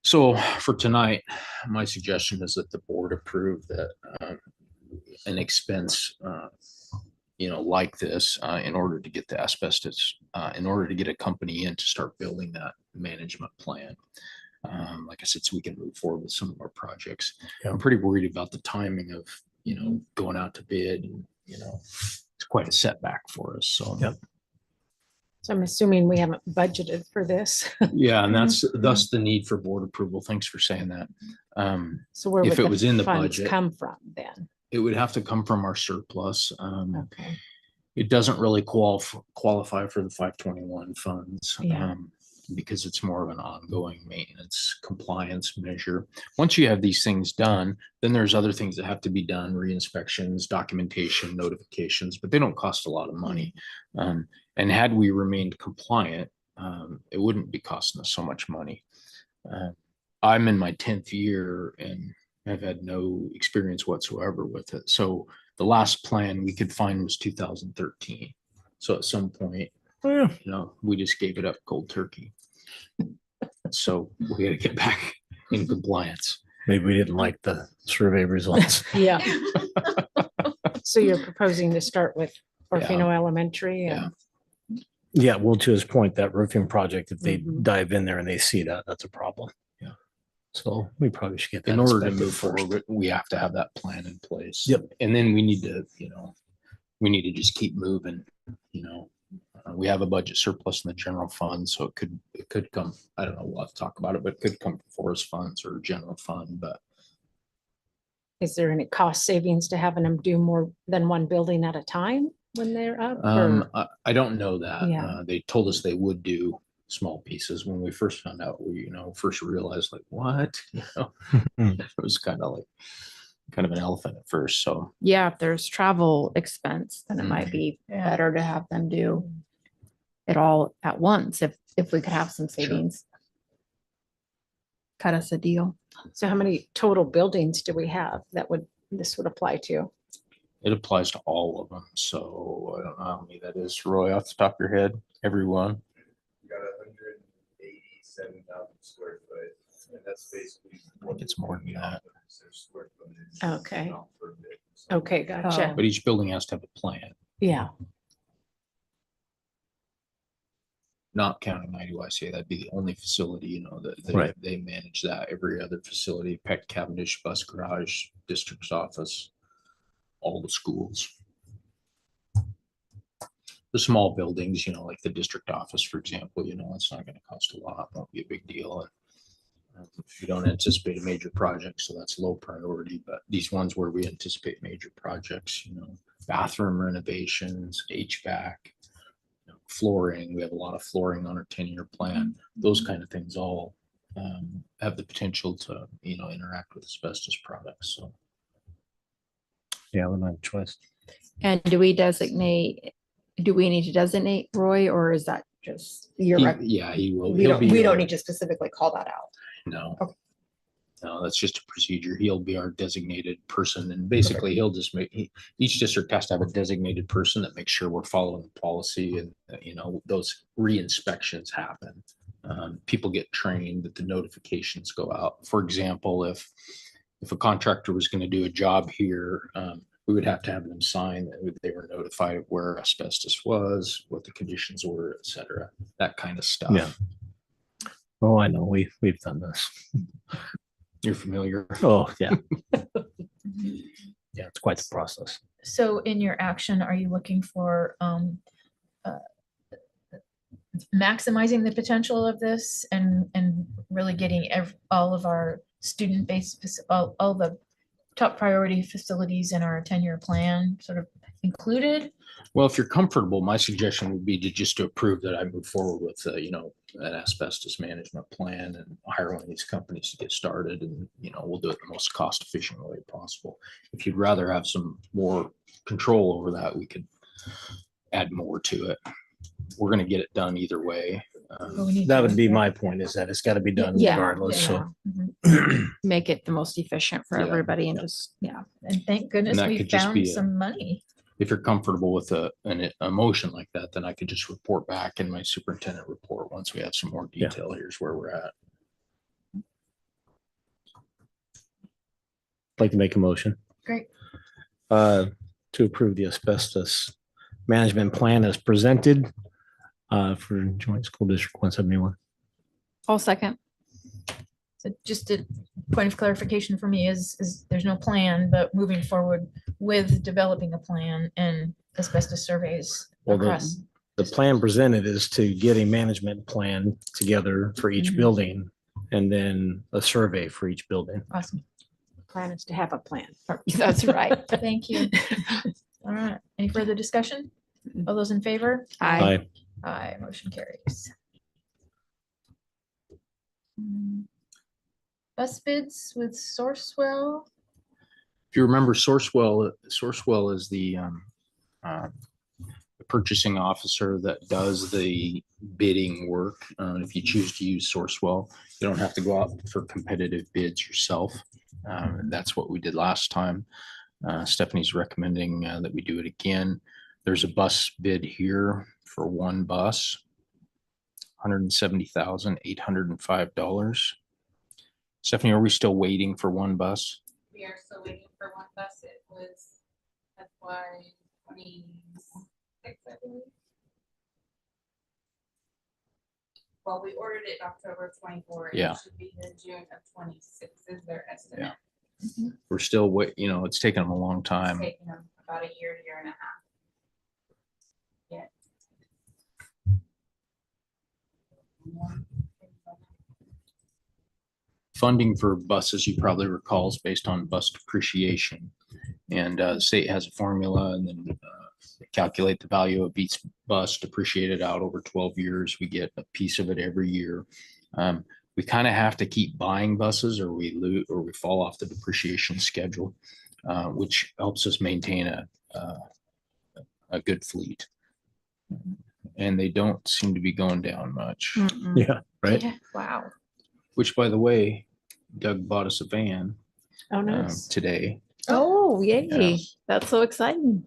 Speaker 6: So for tonight, my suggestion is that the board approve that an expense like this in order to get the asbestos, in order to get a company in to start building that management plan. Like I said, so we can move forward with some of our projects.
Speaker 3: Yeah.
Speaker 6: I'm pretty worried about the timing of, going out to bid and
Speaker 3: it's quite a setback for us. So.
Speaker 9: Yep.
Speaker 4: So I'm assuming we haven't budgeted for this.
Speaker 3: Yeah, and that's thus the need for board approval. Thanks for saying that.
Speaker 4: So where
Speaker 3: If
Speaker 4: would
Speaker 3: it was in the
Speaker 4: funds
Speaker 3: budget.
Speaker 4: come from then?
Speaker 3: It would have to come from our surplus.
Speaker 4: Okay.
Speaker 3: It doesn't really qualify for the 521 funds.
Speaker 4: Yeah.
Speaker 3: Because it's more of an ongoing maintenance compliance measure. Once you have these things done, then there's other things that have to be done, re-inspections, documentation, notifications, but they don't cost a lot of money. And had we remained compliant, it wouldn't be costing us so much money. I'm in my 10th year and I've had no experience whatsoever with it. So the last plan we could find was 2013. So at some point, we just gave it up cold turkey. So we got to get back in compliance.
Speaker 9: Maybe we didn't like the survey results.
Speaker 4: Yeah. So you're proposing to start with Orofino Elementary? And
Speaker 9: Yeah, well, to his point, that roofing project, if they
Speaker 4: Mhm.
Speaker 9: dive in there and they see that, that's a problem.
Speaker 3: Yeah.
Speaker 9: So we probably should get that.
Speaker 3: In order to
Speaker 9: inspected
Speaker 3: move
Speaker 9: first.
Speaker 3: forward, we have to have that plan in place.
Speaker 9: Yep.
Speaker 3: And then we need to, just keep moving, we have a budget surplus in the general fund, so it could come, I don't know, we'll have to talk about it, but it could come from forest funds or general fund, but
Speaker 4: Is there any cost savings to having them do more than one building at a time when they're up?
Speaker 3: I don't know that.
Speaker 4: Yeah.
Speaker 3: They told us they would do small pieces when we first found out. We, first realized like, what? It was kind of an elephant at first. So
Speaker 5: Yeah, if there's travel expense, then it might be
Speaker 1: Yeah.
Speaker 5: better to have them do it all at once if we could have some savings. Cut us a deal.
Speaker 4: So how many total buildings do we have that this would apply to?
Speaker 3: it applies to all of them. So I don't know how many that is, Roy, off the top of your head, everyone.
Speaker 10: You got 187,000 square foot, and that's basically.
Speaker 3: I think it's more than that.
Speaker 10: Square footage.
Speaker 4: Okay.
Speaker 10: Not per bit. So-
Speaker 4: Okay, gotcha.
Speaker 3: But each building has to have a plan,
Speaker 4: Yeah,
Speaker 3: not counting IDYC. That'd be the only facility, that
Speaker 9: Right.
Speaker 3: they manage that. Every other facility, Peck Cavendish, bus garage, district's office, all the schools. The small buildings, like the district office, for example, it's not gonna cost a lot, won't be a big deal. We don't anticipate a major project, so that's low priority, but these ones where we anticipate major projects, bathroom renovations, HVAC, flooring, we have a lot of flooring on our 10-year plan. Those kind of things all have the potential to, interact with asbestos products, so.
Speaker 9: Yeah, we don't have a choice.
Speaker 5: And do we need to designate Roy, or is that just your?
Speaker 3: Yeah, he will.
Speaker 5: We
Speaker 3: He'll
Speaker 5: don't,
Speaker 3: be
Speaker 5: we don't
Speaker 3: our-
Speaker 5: need to specifically call that out.
Speaker 3: No.
Speaker 5: Okay.
Speaker 3: No, that's just a procedure. He'll be our designated person, and basically he'll just each district has to have a designated person that makes sure we're following the policy and, those re-inspections happen. People get trained that the notifications go out. For example, if a contractor was going to do a job here, we would have to have them sign that they were notified of where asbestos was, what the conditions were, et cetera, that kind of stuff.
Speaker 9: Yeah. Oh, I know, we've done this.
Speaker 3: You're familiar.
Speaker 9: Oh, yeah. Yeah, it's quite the process.
Speaker 1: So in your action, are you looking for maximizing the potential of this and really getting all of our student-based, all the top priority facilities in our 10-year plan sort of included?
Speaker 3: Well, if you're comfortable, my suggestion would be to just to approve that I move forward with, an asbestos management plan and hire one of these companies to get started, and, we'll do it the most cost efficient way possible. If you'd rather have some more control over that, we could add more to it. We're gonna get it done either way.
Speaker 9: That would be my point, is that it's got to be done
Speaker 5: Yeah,
Speaker 9: regardless, so.
Speaker 5: Make it the most efficient for
Speaker 3: Yeah.
Speaker 5: everybody and just,
Speaker 1: And thank goodness
Speaker 3: that
Speaker 1: we
Speaker 3: could just
Speaker 1: found
Speaker 3: be a-
Speaker 1: some money.
Speaker 3: If you're comfortable with a motion like that, then I could just report back in my superintendent report once we have some more
Speaker 9: Yeah.
Speaker 3: detail. Here's where we're at.
Speaker 9: Like to make a motion.
Speaker 1: Great.
Speaker 9: To approve the asbestos management plan as presented for Joint School District 171.
Speaker 5: I'll second.
Speaker 1: So just a point of clarification for me is there's no plan, but moving forward with developing a plan and asbestos surveys
Speaker 9: Well,
Speaker 1: across.
Speaker 9: the plan presented is to get a management plan together for each
Speaker 1: Mhm.
Speaker 9: building and then a survey for each building.
Speaker 1: Awesome.
Speaker 2: Plan is to have a plan.
Speaker 5: That's right.
Speaker 1: Thank you. All right. Any further discussion? All those in favor?
Speaker 5: I,
Speaker 1: Aye, motion carries. Bus bids with Sourcewell.
Speaker 3: If you remember, Sourcewell is the purchasing officer that does the bidding work. If you choose to use Sourcewell, you don't have to go out for competitive bids yourself. That's what we did last time. Stephanie's recommending that we do it again. There's a bus bid here for one bus, $170,805. Stephanie, are we still waiting for one bus?
Speaker 11: We are still waiting for one bus. It was FY 26, I believe. Well, we ordered it October 24.
Speaker 3: Yeah.
Speaker 11: It should be here June of 26 is their estimate.
Speaker 3: We're still it's taken them a long
Speaker 11: It's
Speaker 3: time.
Speaker 11: taken them about a year and a half.
Speaker 3: Funding for buses, you probably recall, is based on bus depreciation. And the state has a formula, and then they calculate the value of each bus depreciated out over 12 years. We get a piece of it every year. We kind of have to keep buying buses or we lose or we fall off the depreciation schedule, which helps us maintain a good fleet. And they don't seem to be going down much.
Speaker 9: Yeah, right.
Speaker 1: Yeah, wow.
Speaker 3: Which, by the way, Doug bought us a van
Speaker 2: Oh, nice.
Speaker 3: today.
Speaker 5: oh,
Speaker 3: Yeah.
Speaker 5: yay. That's so exciting.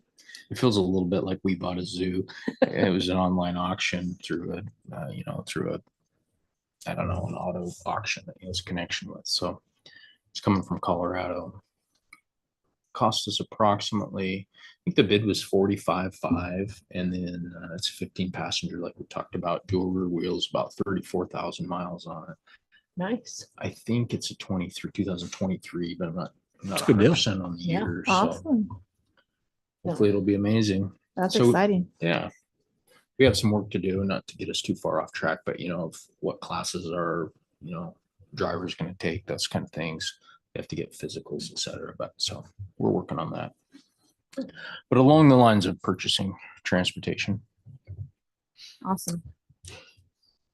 Speaker 3: It feels a little bit like we bought a zoo. It was an online auction through an auto auction that he has connection with. So it's coming from Colorado. Cost us approximately, I think the bid was 45.5, and then it's a 15 passenger, like we talked about, dual rear wheels, about 34,000 miles on it.
Speaker 2: Nice.
Speaker 3: I think it's a 2023, but I'm not
Speaker 9: That's a good deal.
Speaker 3: 100% on the
Speaker 2: Yeah.
Speaker 3: year. So
Speaker 5: Awesome.
Speaker 3: hopefully it'll be amazing.
Speaker 5: That's
Speaker 3: So-
Speaker 5: exciting.
Speaker 3: Yeah. We have some work to do, not to get us too far off track, but of what classes are, drivers going to take, those kind of things. You have to get physicals, et cetera. But so we're working on that. But along the lines of purchasing transportation,
Speaker 5: Awesome.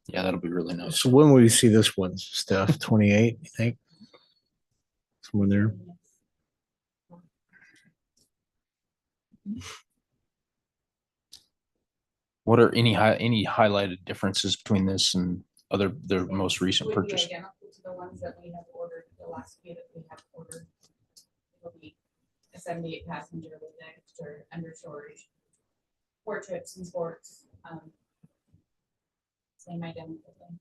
Speaker 3: yeah, that'll be really nice.
Speaker 9: So when will we see this one, Steph? 28, you think? Somewhere there.
Speaker 3: What are any highlighted differences between this and their most recent
Speaker 11: Would be
Speaker 3: purchase?
Speaker 11: identical to the ones that we have ordered, the last few that we have ordered. It'll be a 78 passenger with extra under storage, 4 trips and sports. Same identical thing.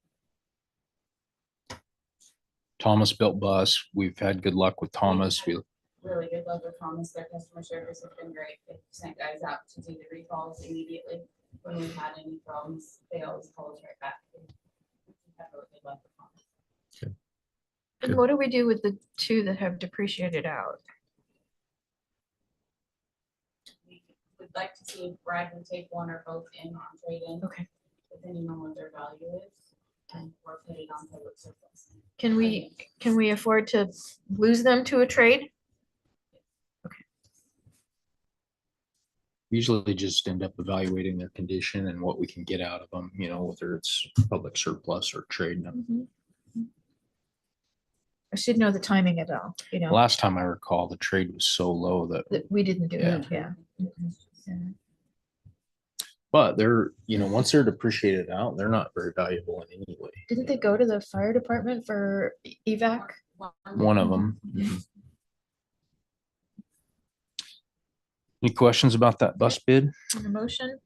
Speaker 3: Thomas built bus. We've had good luck with Thomas. We
Speaker 11: Really good luck with Thomas. Their customer service has been great. They've sent guys out to do the recalls immediately. When we've had any problems, they always call us right back. We have really good luck with Thomas.
Speaker 1: And what do we do with the 2 that have depreciated out?
Speaker 11: We would like to see if Brad would take one or both in on trade-in.
Speaker 1: Okay.
Speaker 11: Depending on what their value is, and or put it on public surplus.
Speaker 1: Can we afford to lose them to a trade?
Speaker 3: usually just end up evaluating their condition and what we can get out of them, whether it's public surplus or trading them.
Speaker 1: I should know the timing at all,
Speaker 3: Last time I recall, the trade was so low that,
Speaker 1: that we didn't do it, yeah.
Speaker 3: but they're, once they're depreciated out, they're not very valuable in any way.
Speaker 1: Didn't they go to the fire department for evac?
Speaker 3: One of them. Any questions about that bus bid?
Speaker 1: On a motion?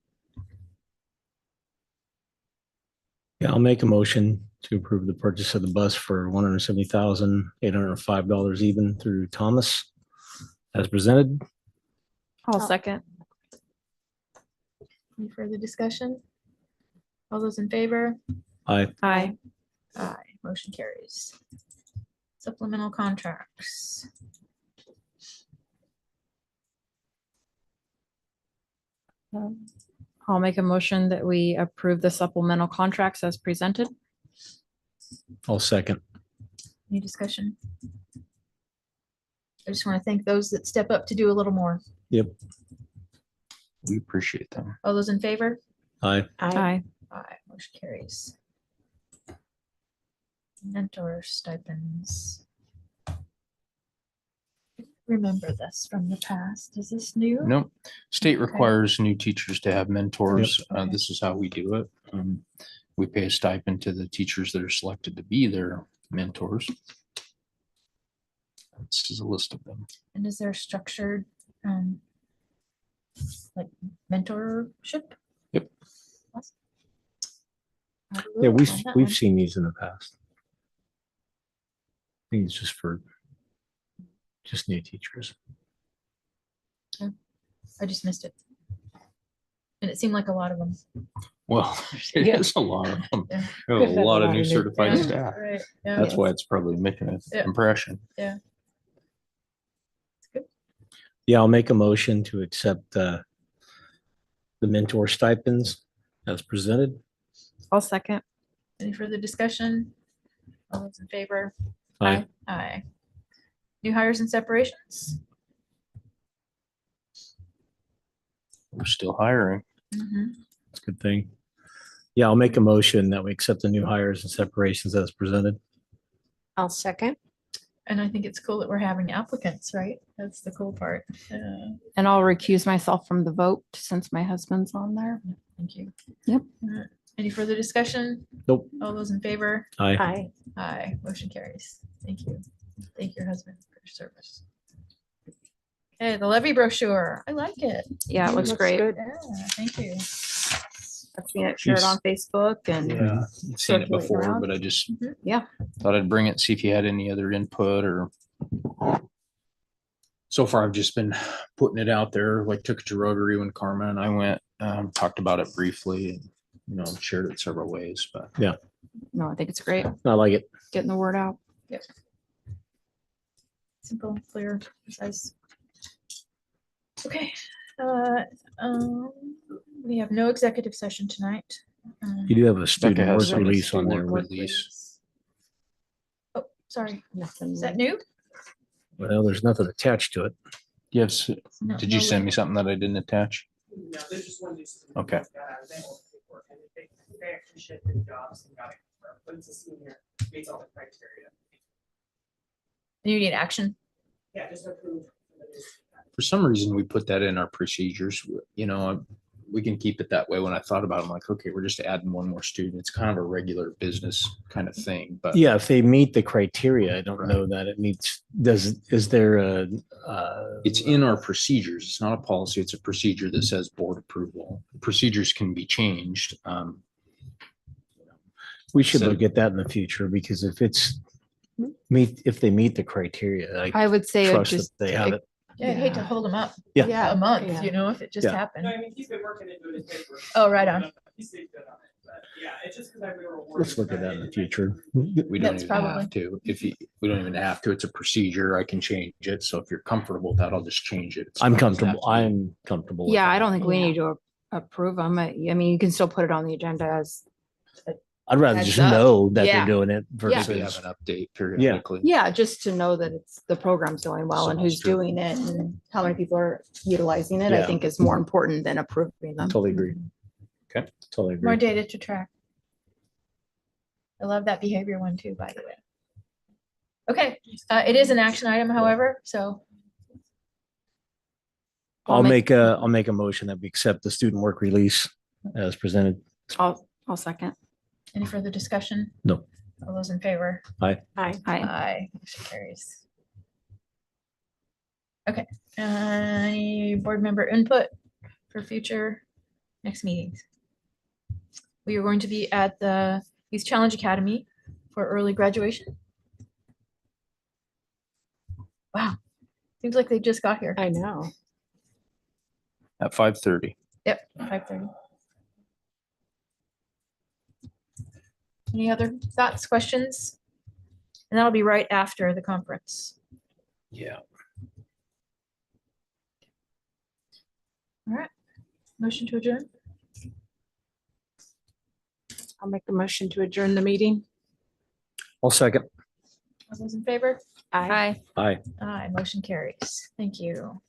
Speaker 9: Yeah, I'll make a motion to approve the purchase of the bus for $170,805 even through Thomas as presented.
Speaker 5: I'll second.
Speaker 1: Any further discussion? All those in favor?
Speaker 9: Aye.
Speaker 5: Aye.
Speaker 1: Aye, motion carries. Supplemental contracts.
Speaker 5: I'll make a motion that we approve the supplemental contracts as presented.
Speaker 9: I'll second.
Speaker 1: Any discussion? I just want to thank those that step up to do a little more.
Speaker 9: Yep.
Speaker 3: We appreciate them.
Speaker 1: All those in favor?
Speaker 9: Aye.
Speaker 5: Aye.
Speaker 1: Aye, motion carries. Mentor stipends. Remember this from the past. Is this new?
Speaker 3: Nope. State
Speaker 1: Okay.
Speaker 3: requires new teachers to have mentors.
Speaker 1: Yep.
Speaker 3: This is how we do it. We pay a stipend to the teachers that are selected to be their mentors. This is a list of them.
Speaker 1: And is there structured, like mentorship?
Speaker 3: Yep.
Speaker 1: Awesome.
Speaker 9: Yeah,
Speaker 1: On that
Speaker 9: we've
Speaker 1: one.
Speaker 9: seen these in the past. I think it's just for just new teachers.
Speaker 1: I just missed it. And it seemed like a lot of them.
Speaker 3: Well, it is a lot of them.
Speaker 1: Yeah.
Speaker 3: We have A lot of new certified
Speaker 1: Yeah,
Speaker 3: staff.
Speaker 1: right, yeah.
Speaker 3: That's why it's probably making an
Speaker 1: Yeah.
Speaker 3: impression.
Speaker 9: Yeah, I'll make a motion to accept the mentor stipends as presented.
Speaker 5: I'll second.
Speaker 1: Any further discussion? All those in favor?
Speaker 9: Aye.
Speaker 1: Aye. New hires and separations?
Speaker 3: We're still hiring.
Speaker 1: Mhm.
Speaker 9: That's a good thing. Yeah, I'll make a motion that we accept the new hires and separations as presented.
Speaker 4: I'll second.
Speaker 1: And I think it's cool that we're having applicants, right? That's the cool part.
Speaker 5: And I'll recuse myself from the vote since my husband's on there.
Speaker 1: Thank you.
Speaker 5: Yep.
Speaker 1: Any further discussion?
Speaker 9: Nope.
Speaker 1: All those in favor?
Speaker 9: Aye.
Speaker 4: Aye.
Speaker 1: Aye, motion carries. Thank you. Thank your husband for your service. Okay, the levy brochure. I like it.
Speaker 5: Yeah, it looks great.
Speaker 4: good.
Speaker 1: Yeah, thank you.
Speaker 5: I've seen it shared on Facebook and
Speaker 3: Yeah, I've seen it
Speaker 5: circulating
Speaker 3: before,
Speaker 5: around.
Speaker 3: but I just
Speaker 5: yeah.
Speaker 3: thought I'd bring it, see if you had any other input or. So far, I've just been putting it out there, like took it to Rotary when Karma and I went, talked about it briefly and, shared it several ways, but.
Speaker 5: No, I think it's great.
Speaker 9: I like it.
Speaker 5: Getting the word out.
Speaker 1: Simple, clear, precise. Okay. We have no executive session tonight.
Speaker 9: You do have a
Speaker 3: Becca
Speaker 9: student
Speaker 3: has
Speaker 9: work
Speaker 3: some
Speaker 9: release on there.
Speaker 3: work release.
Speaker 1: Oh, sorry.
Speaker 4: Nothing.
Speaker 1: Is that new?
Speaker 9: Well, there's nothing attached to it.
Speaker 3: Yes,
Speaker 1: No,
Speaker 3: did you
Speaker 1: no
Speaker 3: send me
Speaker 1: link.
Speaker 3: something that I didn't attach?
Speaker 12: No, there's just one.
Speaker 3: Okay.
Speaker 12: They actually shifted jobs and got it, but it's a senior, meets all the criteria.
Speaker 1: You need action.
Speaker 12: Yeah, just approve.
Speaker 3: For some reason, we put that in our procedures, we can keep it that way. When I thought about it, I'm like, okay, we're just adding one more student. It's kind of a regular business kind of thing, but.
Speaker 9: Yeah, if they meet the criteria, I don't know that it meets, is there a?
Speaker 3: It's in our procedures. It's not a policy. It's a procedure that says board approval. Procedures can be changed.
Speaker 9: We should look at that in the future because if they meet the criteria,
Speaker 5: I would say it
Speaker 9: trust that
Speaker 5: just,
Speaker 9: they have it.
Speaker 1: Yeah, I hate to hold them up
Speaker 9: Yeah.
Speaker 1: a month,
Speaker 4: Yeah.
Speaker 1: if it just
Speaker 9: Yeah.
Speaker 1: happened.
Speaker 12: No, I mean, he's been working into his paper.
Speaker 1: Oh, right on.
Speaker 12: He's stayed good on it, but yeah, it's just because we were.
Speaker 9: Let's look at that in the future.
Speaker 3: We don't
Speaker 1: That's
Speaker 3: even
Speaker 1: probably-
Speaker 3: have to. We don't even have to. It's a procedure. I can change it. So if you're comfortable with that, I'll just change it.
Speaker 9: I'm
Speaker 3: It doesn't have
Speaker 9: comfortable.
Speaker 3: to be-
Speaker 9: I'm comfortable. with
Speaker 5: yeah,
Speaker 9: that.
Speaker 5: I don't think we
Speaker 4: Yeah.
Speaker 5: need to approve them. I mean, you can still put it on the agenda as,
Speaker 9: I'd rather
Speaker 5: Heads
Speaker 9: just
Speaker 5: up.
Speaker 9: know that
Speaker 5: Yeah.
Speaker 9: they're doing it
Speaker 3: Maybe have
Speaker 9: versus,
Speaker 3: an update periodically.
Speaker 5: yeah, just to know that it's, the program's going well and who's
Speaker 3: Sounds good.
Speaker 5: doing it and how many people are utilizing it, I
Speaker 9: Yeah.
Speaker 5: think is more important than approving them.
Speaker 9: totally agree.
Speaker 3: Okay.
Speaker 9: Totally
Speaker 1: More
Speaker 9: agree.
Speaker 1: data to track. I love that behavior one too, by the way. Okay, it is an action item, however, so
Speaker 9: I'll make a motion that we accept the student work release as presented.
Speaker 5: I'll second.
Speaker 1: any further discussion?
Speaker 9: No.
Speaker 1: All those in favor?
Speaker 4: Aye.
Speaker 1: Aye, motion carries. Okay, any board member input for future next meetings? We are going to be at the Youth Challenge Academy for early graduation. Wow, seems like they just got here.
Speaker 4: I know.
Speaker 3: At 5:30.
Speaker 1: Yep, 5:30. Any other thoughts, questions? And that'll be right after the conference.
Speaker 3: Yeah.
Speaker 1: All right. Motion to adjourn.
Speaker 4: I'll make a motion to adjourn the meeting.
Speaker 9: I'll second.
Speaker 1: All those in favor?
Speaker 4: Aye.
Speaker 5: Hi.
Speaker 9: Aye.
Speaker 1: Aye, motion carries. Thank you.